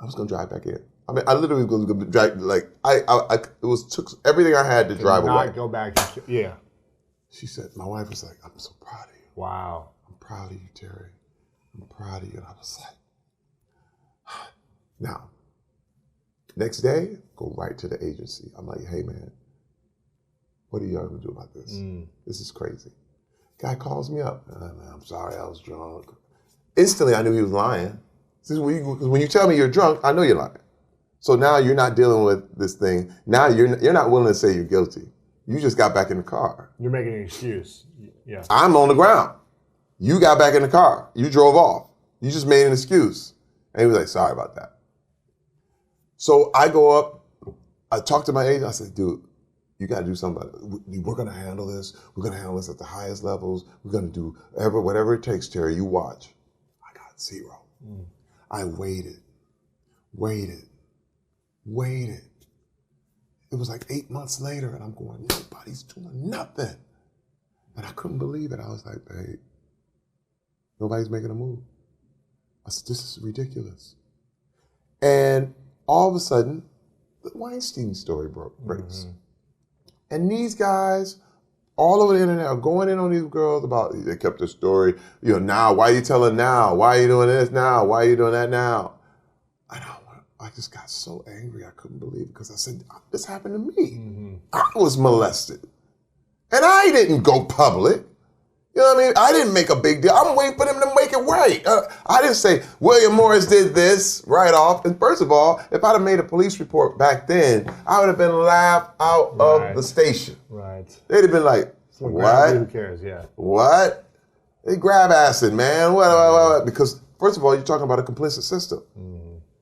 [SPEAKER 1] I was going to drive back in. I mean, I literally was going to drive, like, took everything I had to drive away.
[SPEAKER 4] Not go back to, yeah.
[SPEAKER 1] She said, my wife was like, I'm so proud of you.
[SPEAKER 4] Wow.
[SPEAKER 1] I'm proud of you, Terry. I'm proud of you. And I was like, now, next day, go right to the agency. I'm like, hey, man, what are y'all going to do about this? This is crazy. Guy calls me up. I'm sorry, I was drunk. Instantly, I knew he was lying. When you tell me you're drunk, I know you're lying. So now you're not dealing with this thing. Now you're not willing to say you're guilty. You just got back in the car.
[SPEAKER 4] You're making an excuse. Yeah.
[SPEAKER 1] I'm on the ground. You got back in the car. You drove off. You just made an excuse. And he was like, sorry about that. So I go up. I talk to my agent. I said, dude, you got to do something about it. We're going to handle this. We're going to handle this at the highest levels. We're going to do whatever it takes, Terry. You watch. I got zero. I waited. It was like 8 months later, and I'm going, nobody's doing nothing. And I couldn't believe it. I was like, babe, nobody's making a move. I said, this is ridiculous. And all of a sudden, the Weinstein story breaks. And these guys all over the internet are going in on these girls about, they kept the story, now, why are you telling now? Why are you doing this now? Why are you doing that now? And I just got so angry, I couldn't believe it, because I said, this happened to me. I was molested. And I didn't go public. You know what I mean? I didn't make a big deal. I'm waiting for them to make it right. I didn't say, William Morris did this right off. And first of all, if I'd have made a police report back then, I would have been laughed out of the station.
[SPEAKER 4] Right.
[SPEAKER 1] They'd have been like, what?
[SPEAKER 4] Who cares? Yeah.
[SPEAKER 1] What? They grab acid, man. What? Because first of all, you're talking about a complicit system.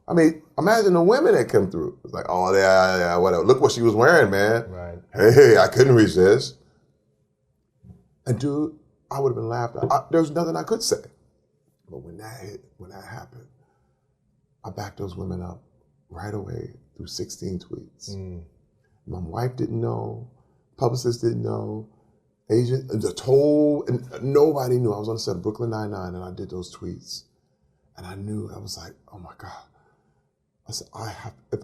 [SPEAKER 1] I mean, imagine the women that come through. It's like, oh, yeah, whatever. Look what she was wearing, man.
[SPEAKER 4] Right.
[SPEAKER 1] Hey, I couldn't resist. And dude, I would have been laughed at. There was nothing I could say. But when that happened, I backed those women up right away through 16 tweets. My wife didn't know. Publicist didn't know. Agent, nobody knew. I was on the set of Brooklyn Nine-Nine, and I did those tweets. And I knew, I was like, oh my God. I said,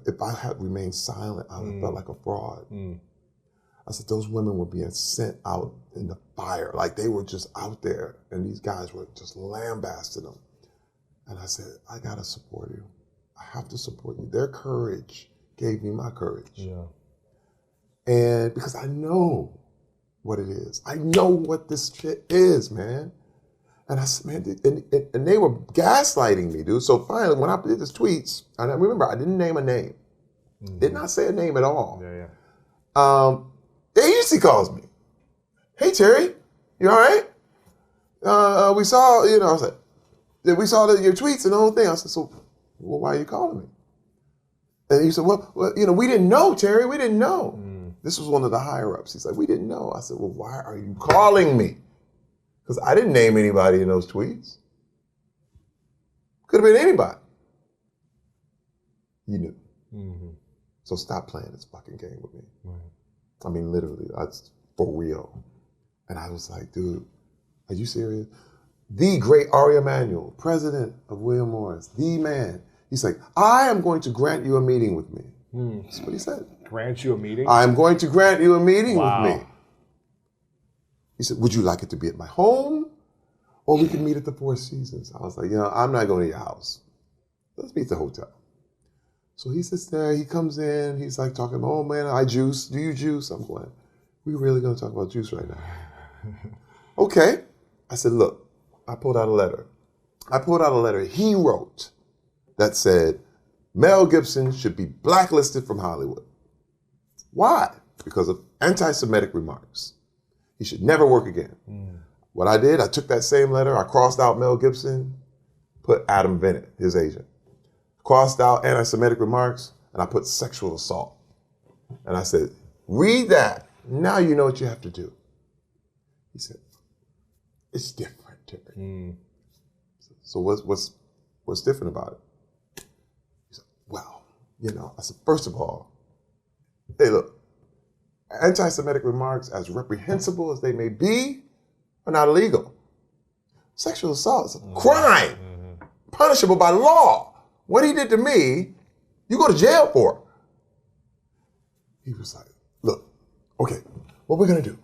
[SPEAKER 1] if I had remained silent, I would have felt like a fraud. I said, those women were being sent out in the fire. Like they were just out there, and these guys were just lambasting them. And I said, I gotta support you. I have to support you. Their courage gave me my courage. Yeah. And because I know what it is. I know what this shit is, man. And I said, man, and they were gaslighting me, dude. So finally, when I did these tweets, and I remember I didn't name a name. Did not say a name at all. The agency calls me. Hey, Terry, you all right? We saw, I said, we saw your tweets and the whole thing. I said, so, well, why are you calling me? And he said, well, we didn't know, Terry, we didn't know. This was one of the higher ups. He's like, we didn't know. I said, well, why are you calling me? Because I didn't name anybody in those tweets. Could have been anybody. You knew. So stop playing this fucking game with me. I mean, literally, that's for real. And I was like, dude, are you serious? The great Ari Emanuel, president of William Morris, the man. He's like, I am going to grant you a meeting with me. That's what he said.
[SPEAKER 4] Grant you a meeting?
[SPEAKER 1] I'm going to grant you a meeting with me. He said, would you like it to be at my home? Or we can meet at the Four Seasons. I was like, I'm not going to your house. Let's meet at the hotel. So he sits there, he comes in, he's like talking, oh man, I juice. Do you juice? I'm going, we really going to talk about juice right now? Okay. I said, look, I pulled out a letter he wrote that said, Mel Gibson should be blacklisted from Hollywood. Why? Because of anti-Semitic remarks. He should never work again. What I did, I took that same letter, I crossed out Mel Gibson, put Adam Bennett, his agent. Crossed out anti-Semitic remarks, and I put sexual assault. And I said, read that. Now you know what you have to do. He said, it's different, Terry. So what's different about it? He said, well, I said, first of all, hey, look, anti-Semitic remarks, as reprehensible as they may be, are not illegal. Sexual assault is a crime, punishable by law. What he did to me, You go to jail for it. He was like, look, okay, what we're gonna do?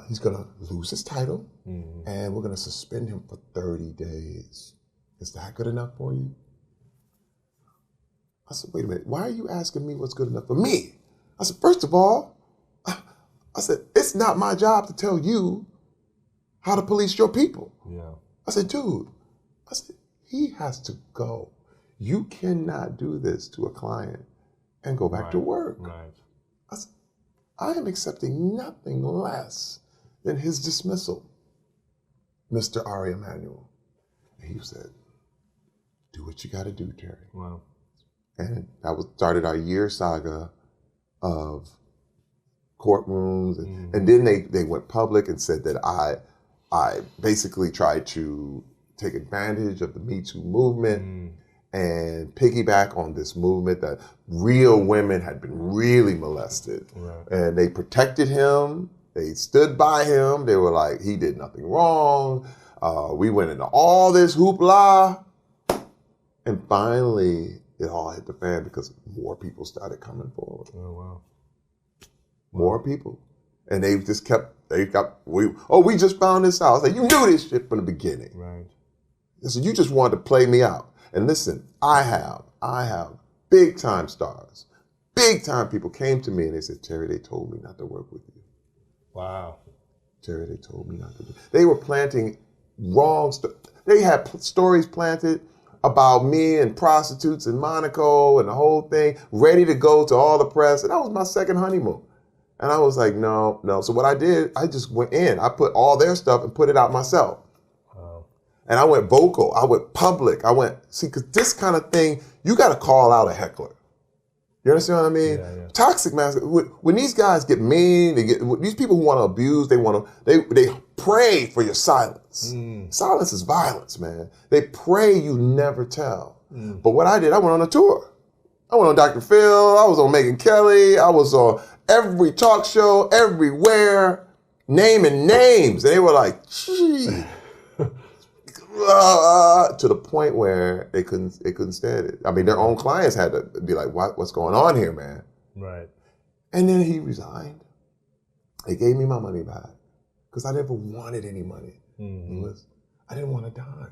[SPEAKER 1] He's gonna lose his title, and we're gonna suspend him for 30 days. Is that good enough for you? I said, wait a minute, why are you asking me what's good enough for me? I said, first of all, I said, it's not my job to tell you how to police your people.
[SPEAKER 4] Yeah. I
[SPEAKER 1] said, dude, he has to go. You cannot do this to a client and go back to work.
[SPEAKER 4] Right.
[SPEAKER 1] I said, I am accepting nothing less than his dismissal, Mr. Ari Emanuel. And he said, do what you got to do, Terry.
[SPEAKER 4] Wow.
[SPEAKER 1] And that started our year saga of courtrooms. And then they went public and said that I basically tried to take advantage of the Me Too movement and piggyback on this movement that real women had been really molested.
[SPEAKER 4] Right.
[SPEAKER 1] And they protected him. They stood by him. They were like, he did nothing wrong. We went into all this hoopla. And finally, it all hit the fan because more people started coming forward.
[SPEAKER 4] Oh, wow.
[SPEAKER 1] More people. And they just we just found this out. I was like, you knew this shit from the beginning.
[SPEAKER 4] Right.
[SPEAKER 1] So you just wanted to play me out. And listen, I have big time stars. Big time people came to me and they said, Terry, they told me not to work with you.
[SPEAKER 4] Wow.
[SPEAKER 1] Terry, they told me not to do. They were planting they had stories planted about me and prostitutes in Monaco and the whole thing, ready to go to all the press. And that was my second honeymoon. And I was like, no. So what I did, I just went in. I put all their stuff and put it out myself.
[SPEAKER 4] Wow. And
[SPEAKER 1] I went vocal. I went public. Because this kind of thing, you got to call out a heckler. You understand what I mean?
[SPEAKER 4] Yeah.
[SPEAKER 1] Toxic masculinity. When these guys get mean, these people who want to abuse, they pray for your silence. Silence is violence, man. They pray you never tell. But what I did, I went on a tour. I went on Dr. Phil. I was on Megyn Kelly. I was on every talk show, everywhere, naming names. And they were like, gee. To the point where they couldn't stand it. I mean, their own clients had to be like, what's going on here, man?
[SPEAKER 4] Right.
[SPEAKER 1] And then he resigned. They gave me my money back because I never wanted any money. I didn't want a dime.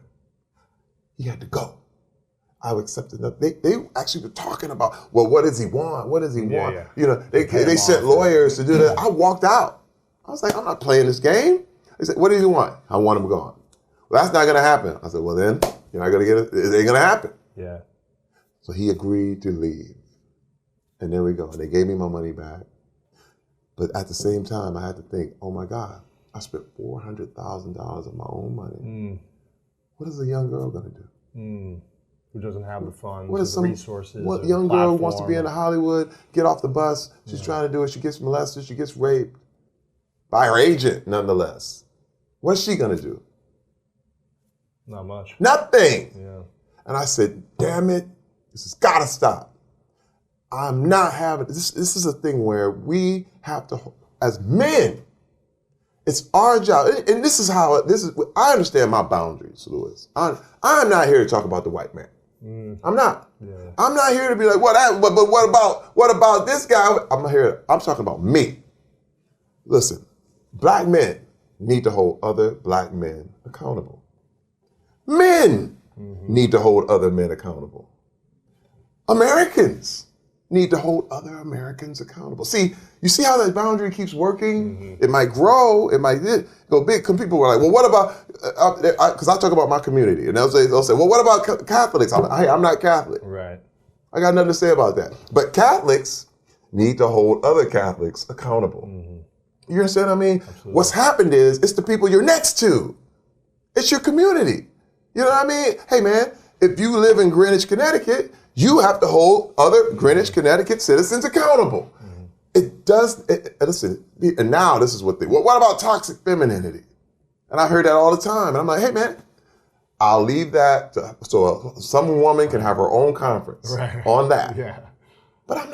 [SPEAKER 1] He had to go. I accepted nothing. They actually were talking about, well, what does he want? What does he want?
[SPEAKER 4] Yeah.
[SPEAKER 1] You know, they sent lawyers to do that. I walked out. I was like, I'm not playing this game. They said, what do you want? I want him gone. Well, that's not going to happen. I said, well, then you're not going to get it. It ain't going to happen.
[SPEAKER 4] Yeah.
[SPEAKER 1] So he agreed to leave. And there we go. They gave me my money back. But at the same time, I had to think, oh my God, I spent $400,000 of my own money. What is a young girl going to do?
[SPEAKER 4] Who doesn't have the funds,
[SPEAKER 1] what is
[SPEAKER 4] the resources,
[SPEAKER 1] what
[SPEAKER 4] the
[SPEAKER 1] young
[SPEAKER 4] platform.
[SPEAKER 1] girl wants to be in Hollywood, get off the bus, she's trying to do it, she gets molested, she gets raped by her agent, nonetheless. What's she going to do?
[SPEAKER 4] Not much.
[SPEAKER 1] Nothing.
[SPEAKER 4] Yeah.
[SPEAKER 1] And I said, damn it, this has got to stop. I'm not having, this is a thing where we have to, as men, it's our job, and I understand my boundaries, Louis. I'm not here to talk about the white man. I'm not.
[SPEAKER 4] Yeah.
[SPEAKER 1] I'm not here to be like, but what about this guy? I'm talking about me. Listen, black men need to hold other black men accountable. Men need to hold other men accountable. Americans need to hold other Americans accountable. See, you see how that boundary keeps working? It might grow, it might go big. Some people were like, well, what about, because I talk about my community, and they'll say, well, what about Catholics? I'm not Catholic.
[SPEAKER 4] Right.
[SPEAKER 1] I got nothing to say about that. But Catholics need to hold other Catholics accountable. You understand what I mean?
[SPEAKER 4] Absolutely.
[SPEAKER 1] What's happened is, it's the people you're next to. It's your community. You know what I mean? Hey, man, if you live in Greenwich, Connecticut, you have to hold other Greenwich, Connecticut citizens accountable. It does, listen, and now this is what what about toxic femininity? And I heard that all the time. And I'm like, hey, man, I'll leave that so some woman can have her own conference on that.
[SPEAKER 4] Yeah.
[SPEAKER 1] But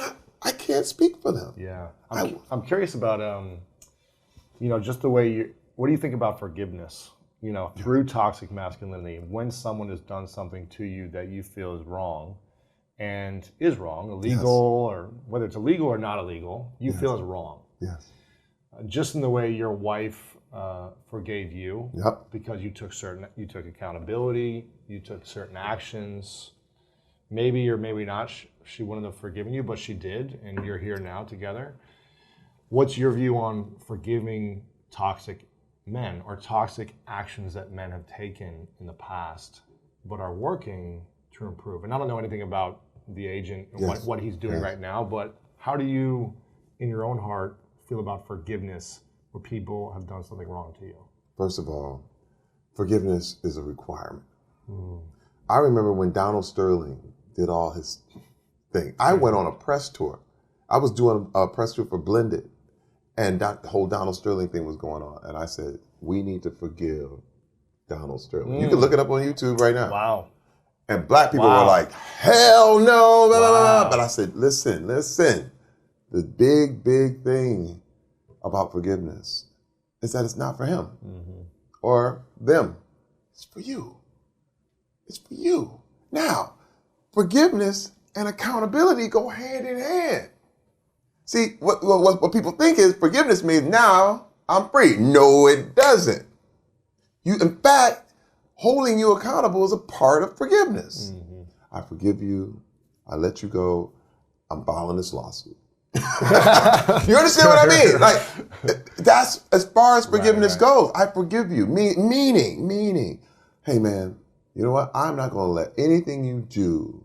[SPEAKER 1] I can't speak for them.
[SPEAKER 4] Yeah. I'm curious about, just the way what do you think about forgiveness? Through toxic masculinity, when someone has done something to you that you feel is wrong, and is wrong, illegal, or whether it's illegal or not illegal, you feel is wrong.
[SPEAKER 1] Yes.
[SPEAKER 4] Just in the way your wife forgave you,
[SPEAKER 1] Yep.
[SPEAKER 4] because you took accountability, you took certain actions. Maybe or maybe not, she wouldn't have forgiven you, but she did, and you're here now together. What's your view on forgiving toxic men or toxic actions that men have taken in the past but are working to improve? And I don't know anything about the agent and what he's doing right now, but how do you, in your own heart, feel about forgiveness where people have done something wrong to you?
[SPEAKER 1] First of all, forgiveness is a requirement. I remember when Donald Sterling did all his thing. I went on a press tour. I was doing a press tour for Blended, and the whole Donald Sterling thing was going on. And I said, we need to forgive Donald Sterling. You can look it up on YouTube right now.
[SPEAKER 4] Wow.
[SPEAKER 1] And black people were like, hell no, blah, blah, blah. But I said, listen. The big thing about forgiveness is that it's not for him or them. It's for you. It's for you. Now, forgiveness and accountability go hand in hand. See, what people think is forgiveness means now I'm free. No, it doesn't. In fact, holding you accountable is a part of forgiveness. I forgive you. I let you go. I'm filing this lawsuit. You understand what I mean? Like, that's as far as forgiveness goes. I forgive you. Meaning, hey man, you know what? I'm not going to let anything you do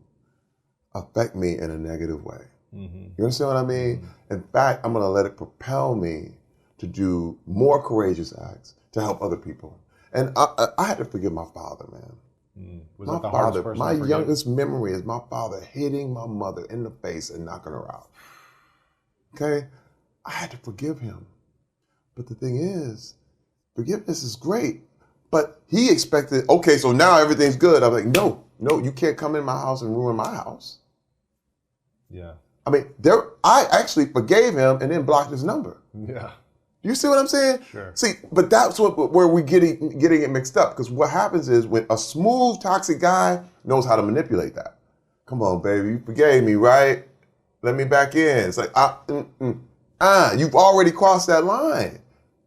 [SPEAKER 1] affect me in a negative way. You understand what I mean? In fact, I'm going to let it propel me to do more courageous acts to help other people. And I had to forgive my father, man.
[SPEAKER 4] Was
[SPEAKER 1] My
[SPEAKER 4] that the hardest
[SPEAKER 1] father,
[SPEAKER 4] person
[SPEAKER 1] my
[SPEAKER 4] to forgive?
[SPEAKER 1] youngest memory is my father hitting my mother in the face and knocking her out. Okay? I had to forgive him. But the thing is, forgiveness is great. But he expected, okay, so now everything's good. I'm like, no, you can't come in my house and ruin my house.
[SPEAKER 4] Yeah.
[SPEAKER 1] I mean, I actually forgave him and then blocked his number.
[SPEAKER 4] Yeah.
[SPEAKER 1] You see what I'm saying?
[SPEAKER 4] Sure.
[SPEAKER 1] See, but that's where we're getting it mixed up. Because what happens is when a smooth, toxic guy knows how to manipulate that. Come on, baby, you forgave me, right? Let me back in. It's like, you've already crossed that line.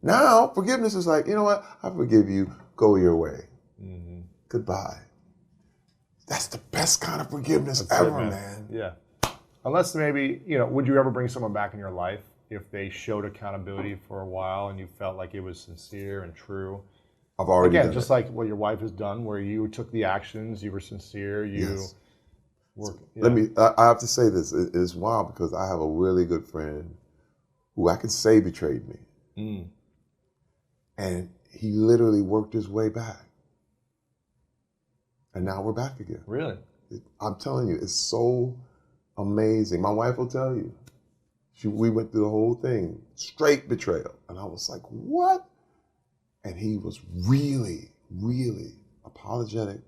[SPEAKER 1] Now, forgiveness is like, you know what? I forgive you. Go your way. Goodbye. That's the best kind of forgiveness ever, man.
[SPEAKER 4] Yeah. Unless maybe, would you ever bring someone back in your life if they showed accountability for a while and you felt like it was sincere and true?
[SPEAKER 1] I've already done
[SPEAKER 4] just
[SPEAKER 1] it.
[SPEAKER 4] like what your wife has done, where you took the actions, you were sincere,
[SPEAKER 1] Yes.
[SPEAKER 4] worked.
[SPEAKER 1] I have to say this. It is wild because I have a really good friend who I can say betrayed me. And he literally worked his way back. And now we're back again.
[SPEAKER 4] Really?
[SPEAKER 1] I'm telling you, it's so amazing. My wife will tell you. We went through the whole thing, straight betrayal. And I was like, what? And he was really, really apologetic,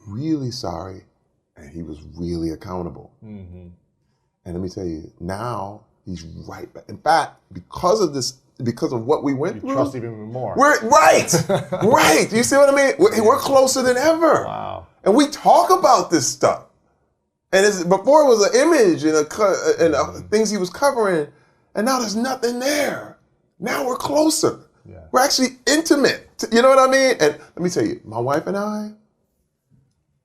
[SPEAKER 1] really sorry, and he was really accountable. And let me tell you, now he's right back. In fact, because of what we went through,
[SPEAKER 4] You trust even more.
[SPEAKER 1] we're right. You see what I mean? We're closer than ever.
[SPEAKER 4] Wow.
[SPEAKER 1] And we talk about this stuff. And before it was an image and things he was covering, and now there's nothing there. Now we're closer.
[SPEAKER 4] Yeah.
[SPEAKER 1] We're actually intimate. You know what I mean? And let me tell you, my wife and I,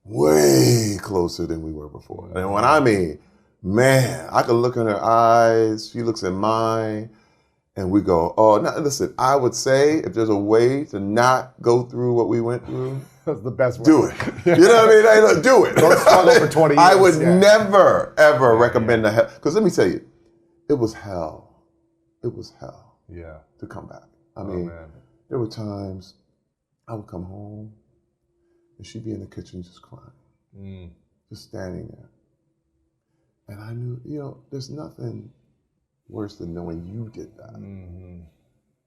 [SPEAKER 1] way closer than we were before. And when I mean, man, I can look in her eyes, she looks in mine, and we go, oh, no, listen, I would say if there's a way to not go through what we went through,
[SPEAKER 4] That's the best way.
[SPEAKER 1] do it. You know what I mean? Hey, look, do it.
[SPEAKER 4] Don't struggle for 20 years.
[SPEAKER 1] I would never, ever recommend the hell. Because let me tell you, it was hell. It was hell
[SPEAKER 4] Yeah.
[SPEAKER 1] to come back. I mean, there were times I would come home and she'd be in the kitchen just crying, just standing there. And I knew, there's nothing worse than knowing you did that. And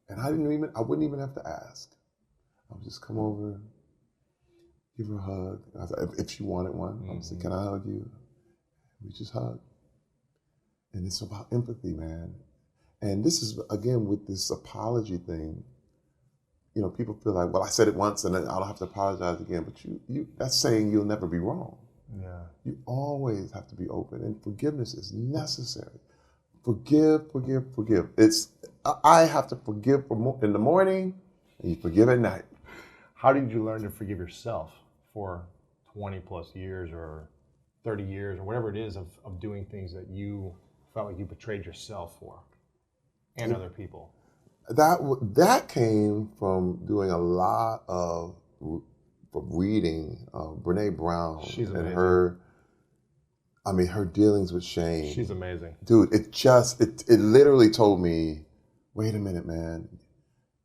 [SPEAKER 1] I wouldn't even have to ask. I would just come over, give her a hug. If she wanted one, I would say, can I hug you? We just hug. And it's about empathy, man. And this is, again, with this apology thing, people feel like, well, I said it once and then I don't have to apologize again. But that's saying you'll never be wrong.
[SPEAKER 4] Yeah.
[SPEAKER 1] You always have to be open, and forgiveness is necessary. Forgive. I have to forgive in the morning, and you forgive at night.
[SPEAKER 4] How did you learn to forgive yourself for 20 plus years or 30 years or whatever it is of doing things that you felt like you betrayed yourself for and other people?
[SPEAKER 1] That came from doing a lot of reading Brene Brown.
[SPEAKER 4] She's
[SPEAKER 1] and
[SPEAKER 4] amazing.
[SPEAKER 1] her dealings with shame.
[SPEAKER 4] She's amazing.
[SPEAKER 1] Dude, it literally told me, wait a minute, man,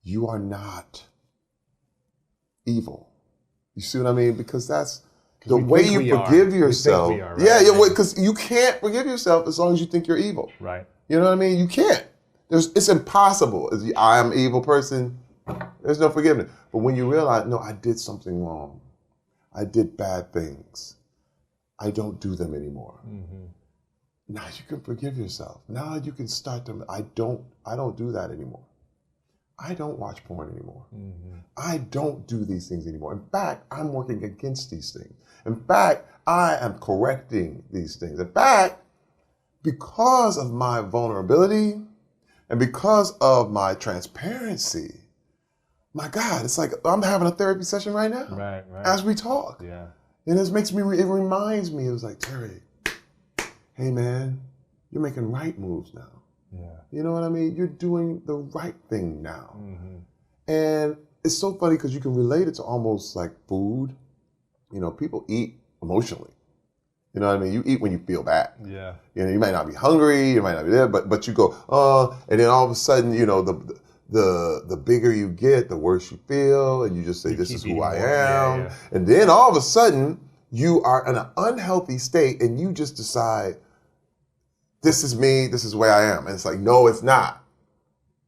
[SPEAKER 1] you are not evil. You see what I mean? Because that's the way you forgive yourself.
[SPEAKER 4] We think we are, right?
[SPEAKER 1] Yeah, because you can't forgive yourself as long as you think you're evil.
[SPEAKER 4] Right.
[SPEAKER 1] You know what I mean? You can't. It's impossible. I am an evil person. There's no forgiveness. But when you realize, no, I did something wrong. I did bad things. I don't do them anymore.
[SPEAKER 4] Mm-hmm.
[SPEAKER 1] Now you can forgive yourself. Now you can start to, I don't do that anymore. I don't watch porn anymore.
[SPEAKER 4] Mm-hmm.
[SPEAKER 1] I don't do these things anymore. In fact, I'm working against these things. In fact, I am correcting these things. In fact, because of my vulnerability and because of my transparency, my God, it's like I'm having a therapy session right now.
[SPEAKER 4] Right.
[SPEAKER 1] As we talk.
[SPEAKER 4] Yeah.
[SPEAKER 1] And it reminds me, it was like, Terry, hey man, you're making right moves now.
[SPEAKER 4] Yeah.
[SPEAKER 1] You know what I mean? You're doing the right thing now.
[SPEAKER 4] Mm-hmm.
[SPEAKER 1] And it's so funny because you can relate it to almost like food. You know, people eat emotionally. You know what I mean? You eat when you feel bad.
[SPEAKER 4] Yeah.
[SPEAKER 1] You know, you might not be hungry, you might not be there, but you go, and then all of a sudden, you know, the bigger you get, the worse you feel, and you just say, this is who I am.
[SPEAKER 4] Yeah.
[SPEAKER 1] And then all of a sudden, you are in an unhealthy state and you just decide, this is me, this is where I am. And it's like, no, it's not.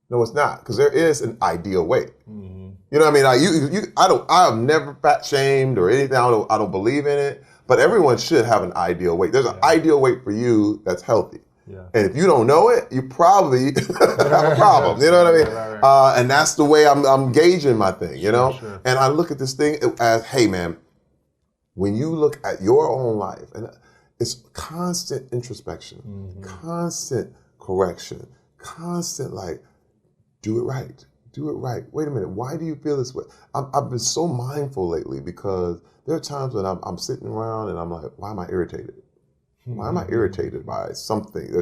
[SPEAKER 1] No, it's not. Because there is an ideal weight.
[SPEAKER 4] Mm-hmm.
[SPEAKER 1] You know what I mean? I have never fat shamed or anything. I don't believe in it. But everyone should have an ideal weight. There's an ideal weight for you that's healthy. Yeah. And if you don't know it, you probably have a problem. You know what I mean? Right. And that's the way I'm gauging my thing, you know? Sure. And I look at this thing as, hey, man, when you look at your own life, and it's constant introspection, constant correction, constant like, do it right. Do it right. Wait a minute. Why do you feel this way? I've been so mindful lately because there are times when I'm sitting around and I'm like, why am I irritated? Why am I irritated by something?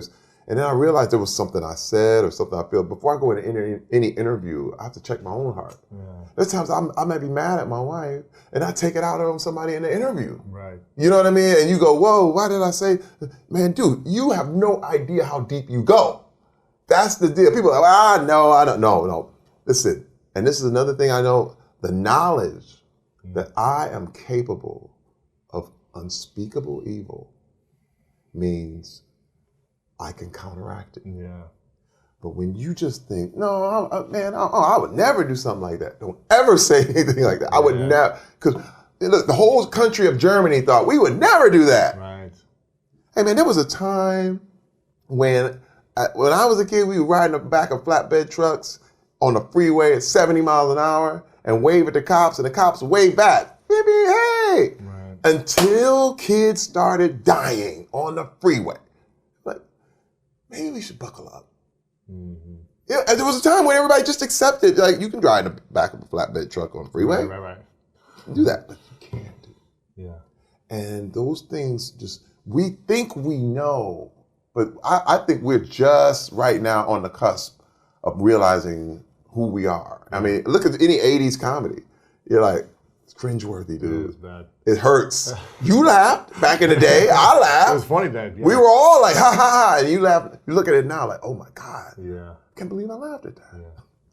[SPEAKER 1] And then I realized there was something I said or something I feel. Before I go into any interview, I have to check my own heart. Yeah. There's times I might be mad at my wife and I take it out on somebody in the interview. Right. You know what I mean? And you go, whoa, why did I say, man, dude, you have no idea how deep you go. That's the deal. People are like, no, I don't know. No. Listen, and this is another thing I know, the knowledge that I am capable of unspeakable evil means I can counteract it. Yeah. But when you just think, no, I would never do something like that. Don't ever say anything like that. I would never, because look, the whole country of Germany thought we would never do that. Right. Hey man, there was a time when I was a kid, we were riding the back of flatbed trucks on the freeway at 70 miles an hour and wave at the cops, and the cops wave back, beep, beep, hey, right. Until kids started dying on the freeway. Like, maybe we should buckle up. Mm-hmm. Yeah, and there was a time when everybody just accepted, like, you can drive in the back of a flatbed truck on the freeway. Right. Do that, but you can't do it. Yeah. And those things we think we know, but I think we're just right now on the cusp of realizing who we are. I mean, look at any 80s comedy. You're like, it's cringeworthy, dude. It is bad. It hurts. You laughed back in the day. I laughed.
[SPEAKER 4] It was funny then. Yeah.
[SPEAKER 1] We were all like, ha, ha, ha. And you laughed. You look at it now like, oh my God. Yeah. I can't believe I laughed at that.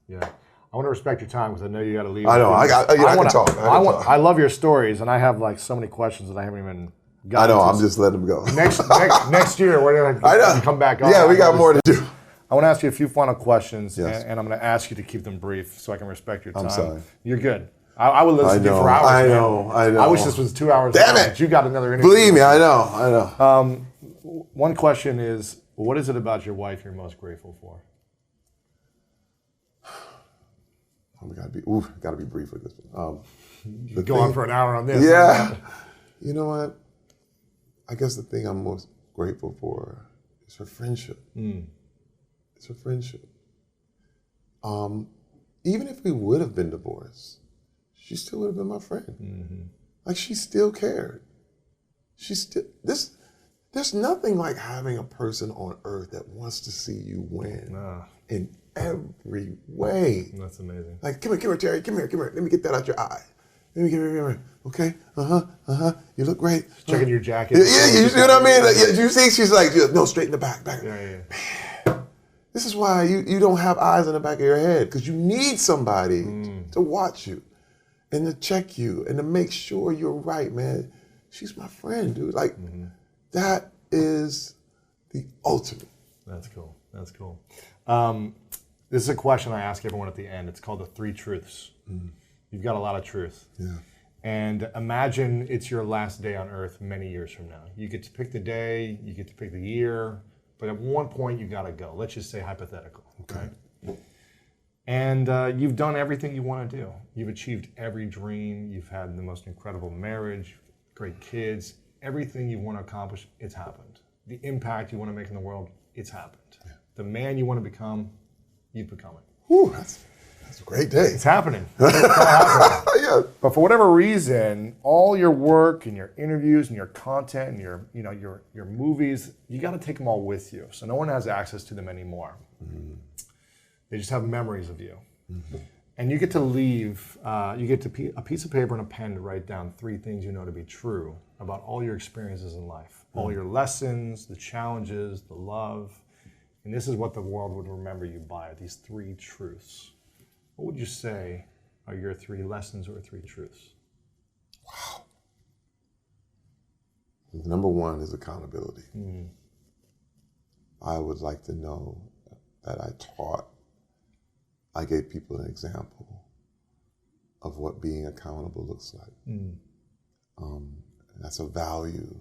[SPEAKER 4] Yeah. I want to respect your time because I know you got to leave.
[SPEAKER 1] I know. I can talk.
[SPEAKER 4] I love your stories, and I have like so many questions that I haven't even gotten
[SPEAKER 1] to. I know.
[SPEAKER 4] I'm
[SPEAKER 1] just letting them go.
[SPEAKER 4] Next year, we're going to come back on.
[SPEAKER 1] Yeah, we got more to do.
[SPEAKER 4] I want to ask you a few final questions, and I'm going to ask you to keep them brief so I can respect your time.
[SPEAKER 1] I'm sorry.
[SPEAKER 4] You're good. I would listen to you for hours.
[SPEAKER 1] I know.
[SPEAKER 4] I wish this was 2 hours.
[SPEAKER 1] Damn it!
[SPEAKER 4] But you got another interview.
[SPEAKER 1] Believe me, I know.
[SPEAKER 4] One question is, what is it about your wife you're most grateful for?
[SPEAKER 1] We gotta be brief with this one.
[SPEAKER 4] Go on for an hour on this.
[SPEAKER 1] Yeah. You know what? I guess the thing I'm most grateful for is her friendship. It's her friendship. Even if we would have been divorced, she still would have been my friend. Like, she still cared. There's nothing like having a person on earth that wants to see you win in every way.
[SPEAKER 4] That's amazing.
[SPEAKER 1] Like, come here, Terry, come here. Let me get that out your eye. Let me get it. Okay, you look great.
[SPEAKER 4] Checking your jacket.
[SPEAKER 1] Yeah, you see what I mean? Like, you see, she's like, no, straight in the back.
[SPEAKER 4] Yeah.
[SPEAKER 1] Man, this is why you don't have eyes in the back of your head, because you need somebody to watch you and to check you and to make sure you're right, man. She's my friend, dude. Like, that is the ultimate.
[SPEAKER 4] That's cool. This is a question I ask everyone at the end. It's called the 3 truths. You've got a lot of truth.
[SPEAKER 1] Yeah.
[SPEAKER 4] And imagine it's your last day on earth many years from now. You get to pick the day, you get to pick the year, but at one point you gotta go. Let's just say hypothetical, okay? Right? And you've done everything you want to do. You've achieved every dream. You've had the most incredible marriage, great kids. Everything you want to accomplish, it's happened. The impact you want to make in the world, it's happened. Yeah. The man you want to become, you've become it.
[SPEAKER 1] Whew, that's a great day.
[SPEAKER 4] It's happening. It's happening. Yeah. But for whatever reason, all your work and your interviews and your content and your movies, you got to take them all with you. So no one has access to them anymore. They just have memories of you. And you get to leave, you get to a piece of paper and a pen to write down 3 things you know to be true about all your experiences in life, all your lessons, the challenges, the love. And this is what the world would remember you by, these 3 truths. What would you say are your 3 lessons or 3 truths?
[SPEAKER 1] Wow. Number 1 is accountability. I would like to know that I gave people an example of what being accountable looks like. That's a value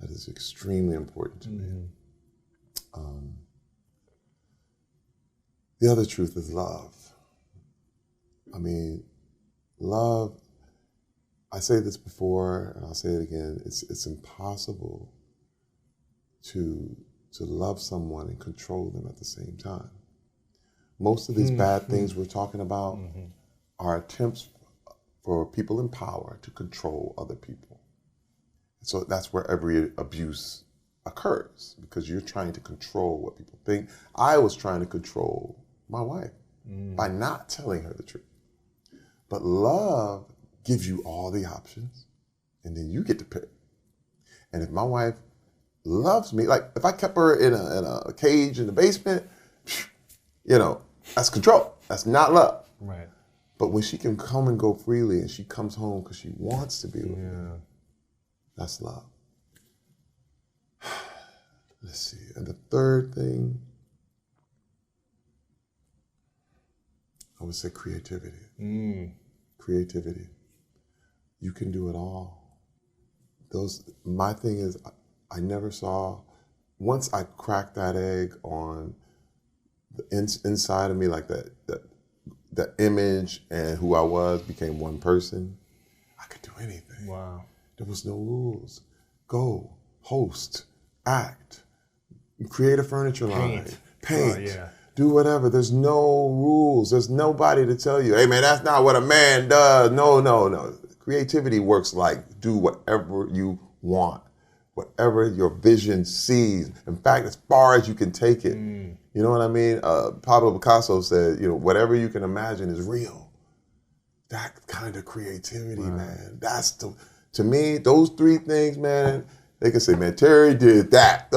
[SPEAKER 1] that is extremely important to me. The other truth is love. I mean, love, I say this before and I'll say it again, it's impossible to love someone and control them at the same time. Most of these bad things we're talking about are attempts for people in power to control other people. So that's where every abuse occurs, because you're trying to control what people think. I was trying to control my wife by not telling her the truth. But love gives you all the options, and then you get to pick. And if my wife loves me, like if I kept her in a cage in the basement, that's control. That's not love.
[SPEAKER 4] Right.
[SPEAKER 1] But when she can come and go freely and she comes home because she wants to be with me, that's love. Let's see. And the third thing, I would say creativity. Creativity. You can do it all. My thing is, I never saw, once I cracked that egg on the inside of me, like that image and who I was became one person, I could do anything.
[SPEAKER 4] Wow.
[SPEAKER 1] There was no rules. Go, host, act, create a furniture line, paint, do whatever. There's no rules. There's nobody to tell you, hey man, that's not what a man does. No. Creativity works like do whatever you want, whatever your vision sees. In fact, as far as you can take it. You know what I mean? Pablo Picasso said, whatever you can imagine is real. That kind of creativity, man. To me, those 3 things, man, they can say, man, Terry did that.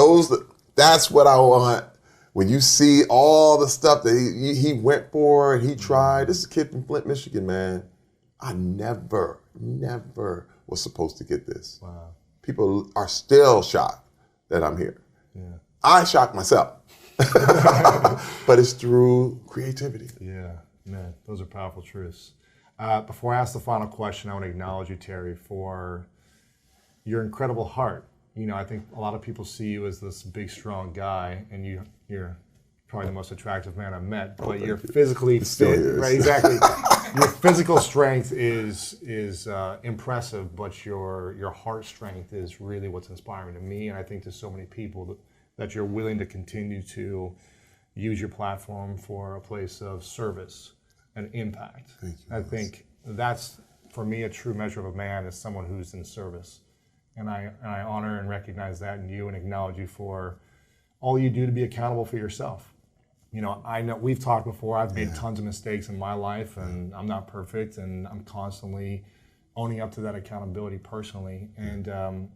[SPEAKER 1] That's what I want. When you see all the stuff that he went for and he tried. This is a kid from Flint, Michigan, man. I never was supposed to get this.
[SPEAKER 4] Wow.
[SPEAKER 1] People are still shocked that I'm here. Yeah. I shocked myself. But it's through creativity.
[SPEAKER 4] Yeah, man, those are powerful truths. Before I ask the final question, I want to acknowledge you, Terry, for your incredible heart. I think a lot of people see you as this big, strong guy, and you're probably the most attractive man I've met, but you're physically
[SPEAKER 1] still
[SPEAKER 4] fit,
[SPEAKER 1] is.
[SPEAKER 4] right? Exactly. Your physical strength is impressive, but your heart strength is really what's inspiring to me, and I think to so many people that you're willing to continue to use your platform for a place of service and impact.
[SPEAKER 1] Thank you.
[SPEAKER 4] I think that's, for me, a true measure of a man is someone who's in service, and I honor and recognize that in you and acknowledge you for all you do to be accountable for yourself. You know, I know we've talked before, I've made tons of mistakes in my life and I'm not perfect and I'm constantly owning up to that accountability personally. And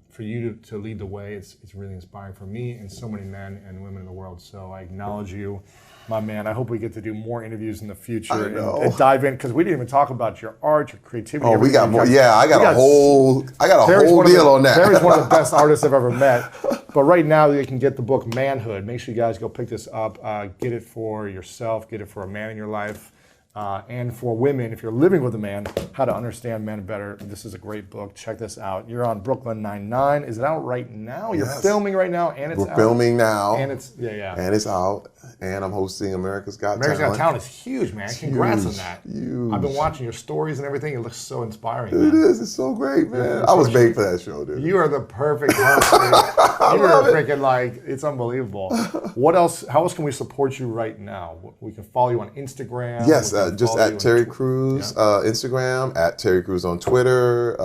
[SPEAKER 4] for you to lead the way, it's really inspiring for me and so many men and women in the world. So I acknowledge you, my man. I hope we get to do more interviews in the future and dive in, because we didn't even talk about your art, your creativity.
[SPEAKER 1] Oh, we got more. Yeah, I got a whole deal on that.
[SPEAKER 4] Terry's one of the best artists I've ever met. But right now, you can get the book Manhood. Make sure you guys go pick this up. Get it for yourself. Get it for a man in your life. And for women, if you're living with a man, how to understand men better. This is a great book. Check this out. You're on Brooklyn Nine-Nine. Is it out right now? You're filming right now, and it's out.
[SPEAKER 1] We're filming now.
[SPEAKER 4] And it's,
[SPEAKER 1] and it's out. And I'm hosting America's Got Talent.
[SPEAKER 4] America's Got Talent is huge, man. Congrats on that.
[SPEAKER 1] Huge.
[SPEAKER 4] I've been watching your stories and everything. It looks so inspiring,
[SPEAKER 1] It
[SPEAKER 4] man.
[SPEAKER 1] is. It's so great, man. I was made for that show, dude.
[SPEAKER 4] You are the perfect host. You are freaking like, it's unbelievable. What else? How else can we support you right now? We can follow you on Instagram.
[SPEAKER 1] Yes, just at Terry Crews, Instagram, at Terry Crews on Twitter,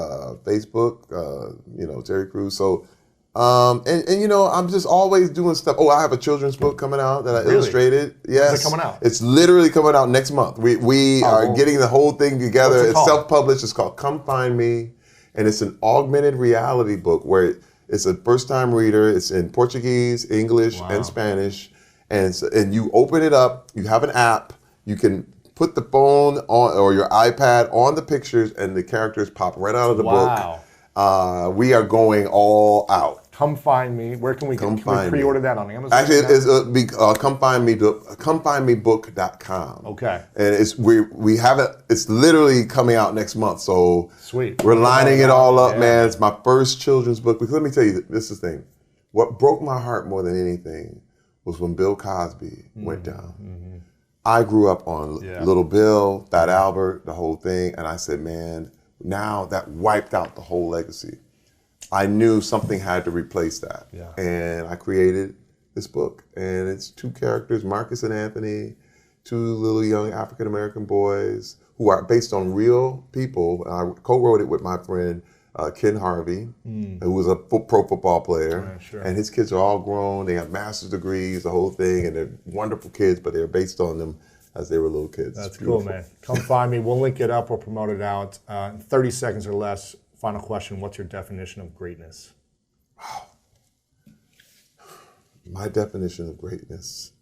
[SPEAKER 1] Facebook, Terry Crews. So, and you know, I'm just always doing stuff. Oh, I have a children's book coming out that I illustrated. Yes.
[SPEAKER 4] Is it coming out?
[SPEAKER 1] It's literally coming out next month. We are getting the whole thing together. It's self-published. It's called Come Find Me. And it's an augmented reality book where it's a first-time reader. It's in Portuguese, English, and Spanish. And you open it up. You have an app. You can put the phone on or your iPad on the pictures, and the characters pop right out of the book. We are going all out.
[SPEAKER 4] Come Find Me. Where can we pre-order that on Amazon?
[SPEAKER 1] Actually, it's comefindmebook.com.
[SPEAKER 4] Okay.
[SPEAKER 1] And we have it. It's literally coming out next month. So
[SPEAKER 4] sweet.
[SPEAKER 1] We're lining it all up, man. It's my first children's book. Because let me tell you, this is the thing. What broke my heart more than anything was when Bill Cosby went down. Mm-hmm. I grew up on Little Bill, Fat Albert, the whole thing, and I said, man, now that wiped out the whole legacy. I knew something had to replace that. Yeah. And I created this book, and it's two characters, Marcus and Anthony, two little young African-American boys who are based on real people. I co-wrote it with my friend Ken Harvey, who was a pro football player. And his kids are all grown. They have master's degrees, the whole thing, and they're wonderful kids, but they're based on them as they were little kids.
[SPEAKER 4] That's cool, man. Come find me. We'll link it up. We'll promote it out. In 30 seconds or less, final question. What's your definition of greatness?
[SPEAKER 1] Wow. My definition of greatness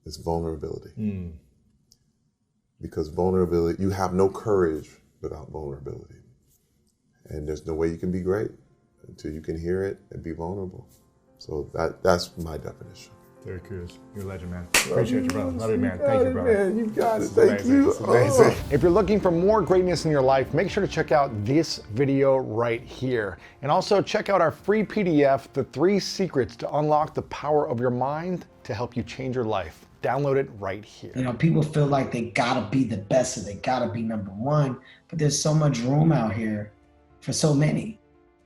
[SPEAKER 1] is vulnerability. Because vulnerability, you have no courage without vulnerability. And there's no way you can be great until you can hear it and be vulnerable. So that's my definition.
[SPEAKER 4] Terry Crews, you're a legend, man. Appreciate you, brother. Love you, man. Thank you, brother.
[SPEAKER 1] Man, you got it. Thank you.
[SPEAKER 4] It's amazing. If you're looking for more greatness in your life, make sure to check out this video right here. And also check out our free PDF, The 3 Secrets to Unlock the Power of Your Mind to help you change your life. Download it right here.
[SPEAKER 5] You know, people feel like they gotta be the best or they gotta be #1, but there's so much room out here for so many.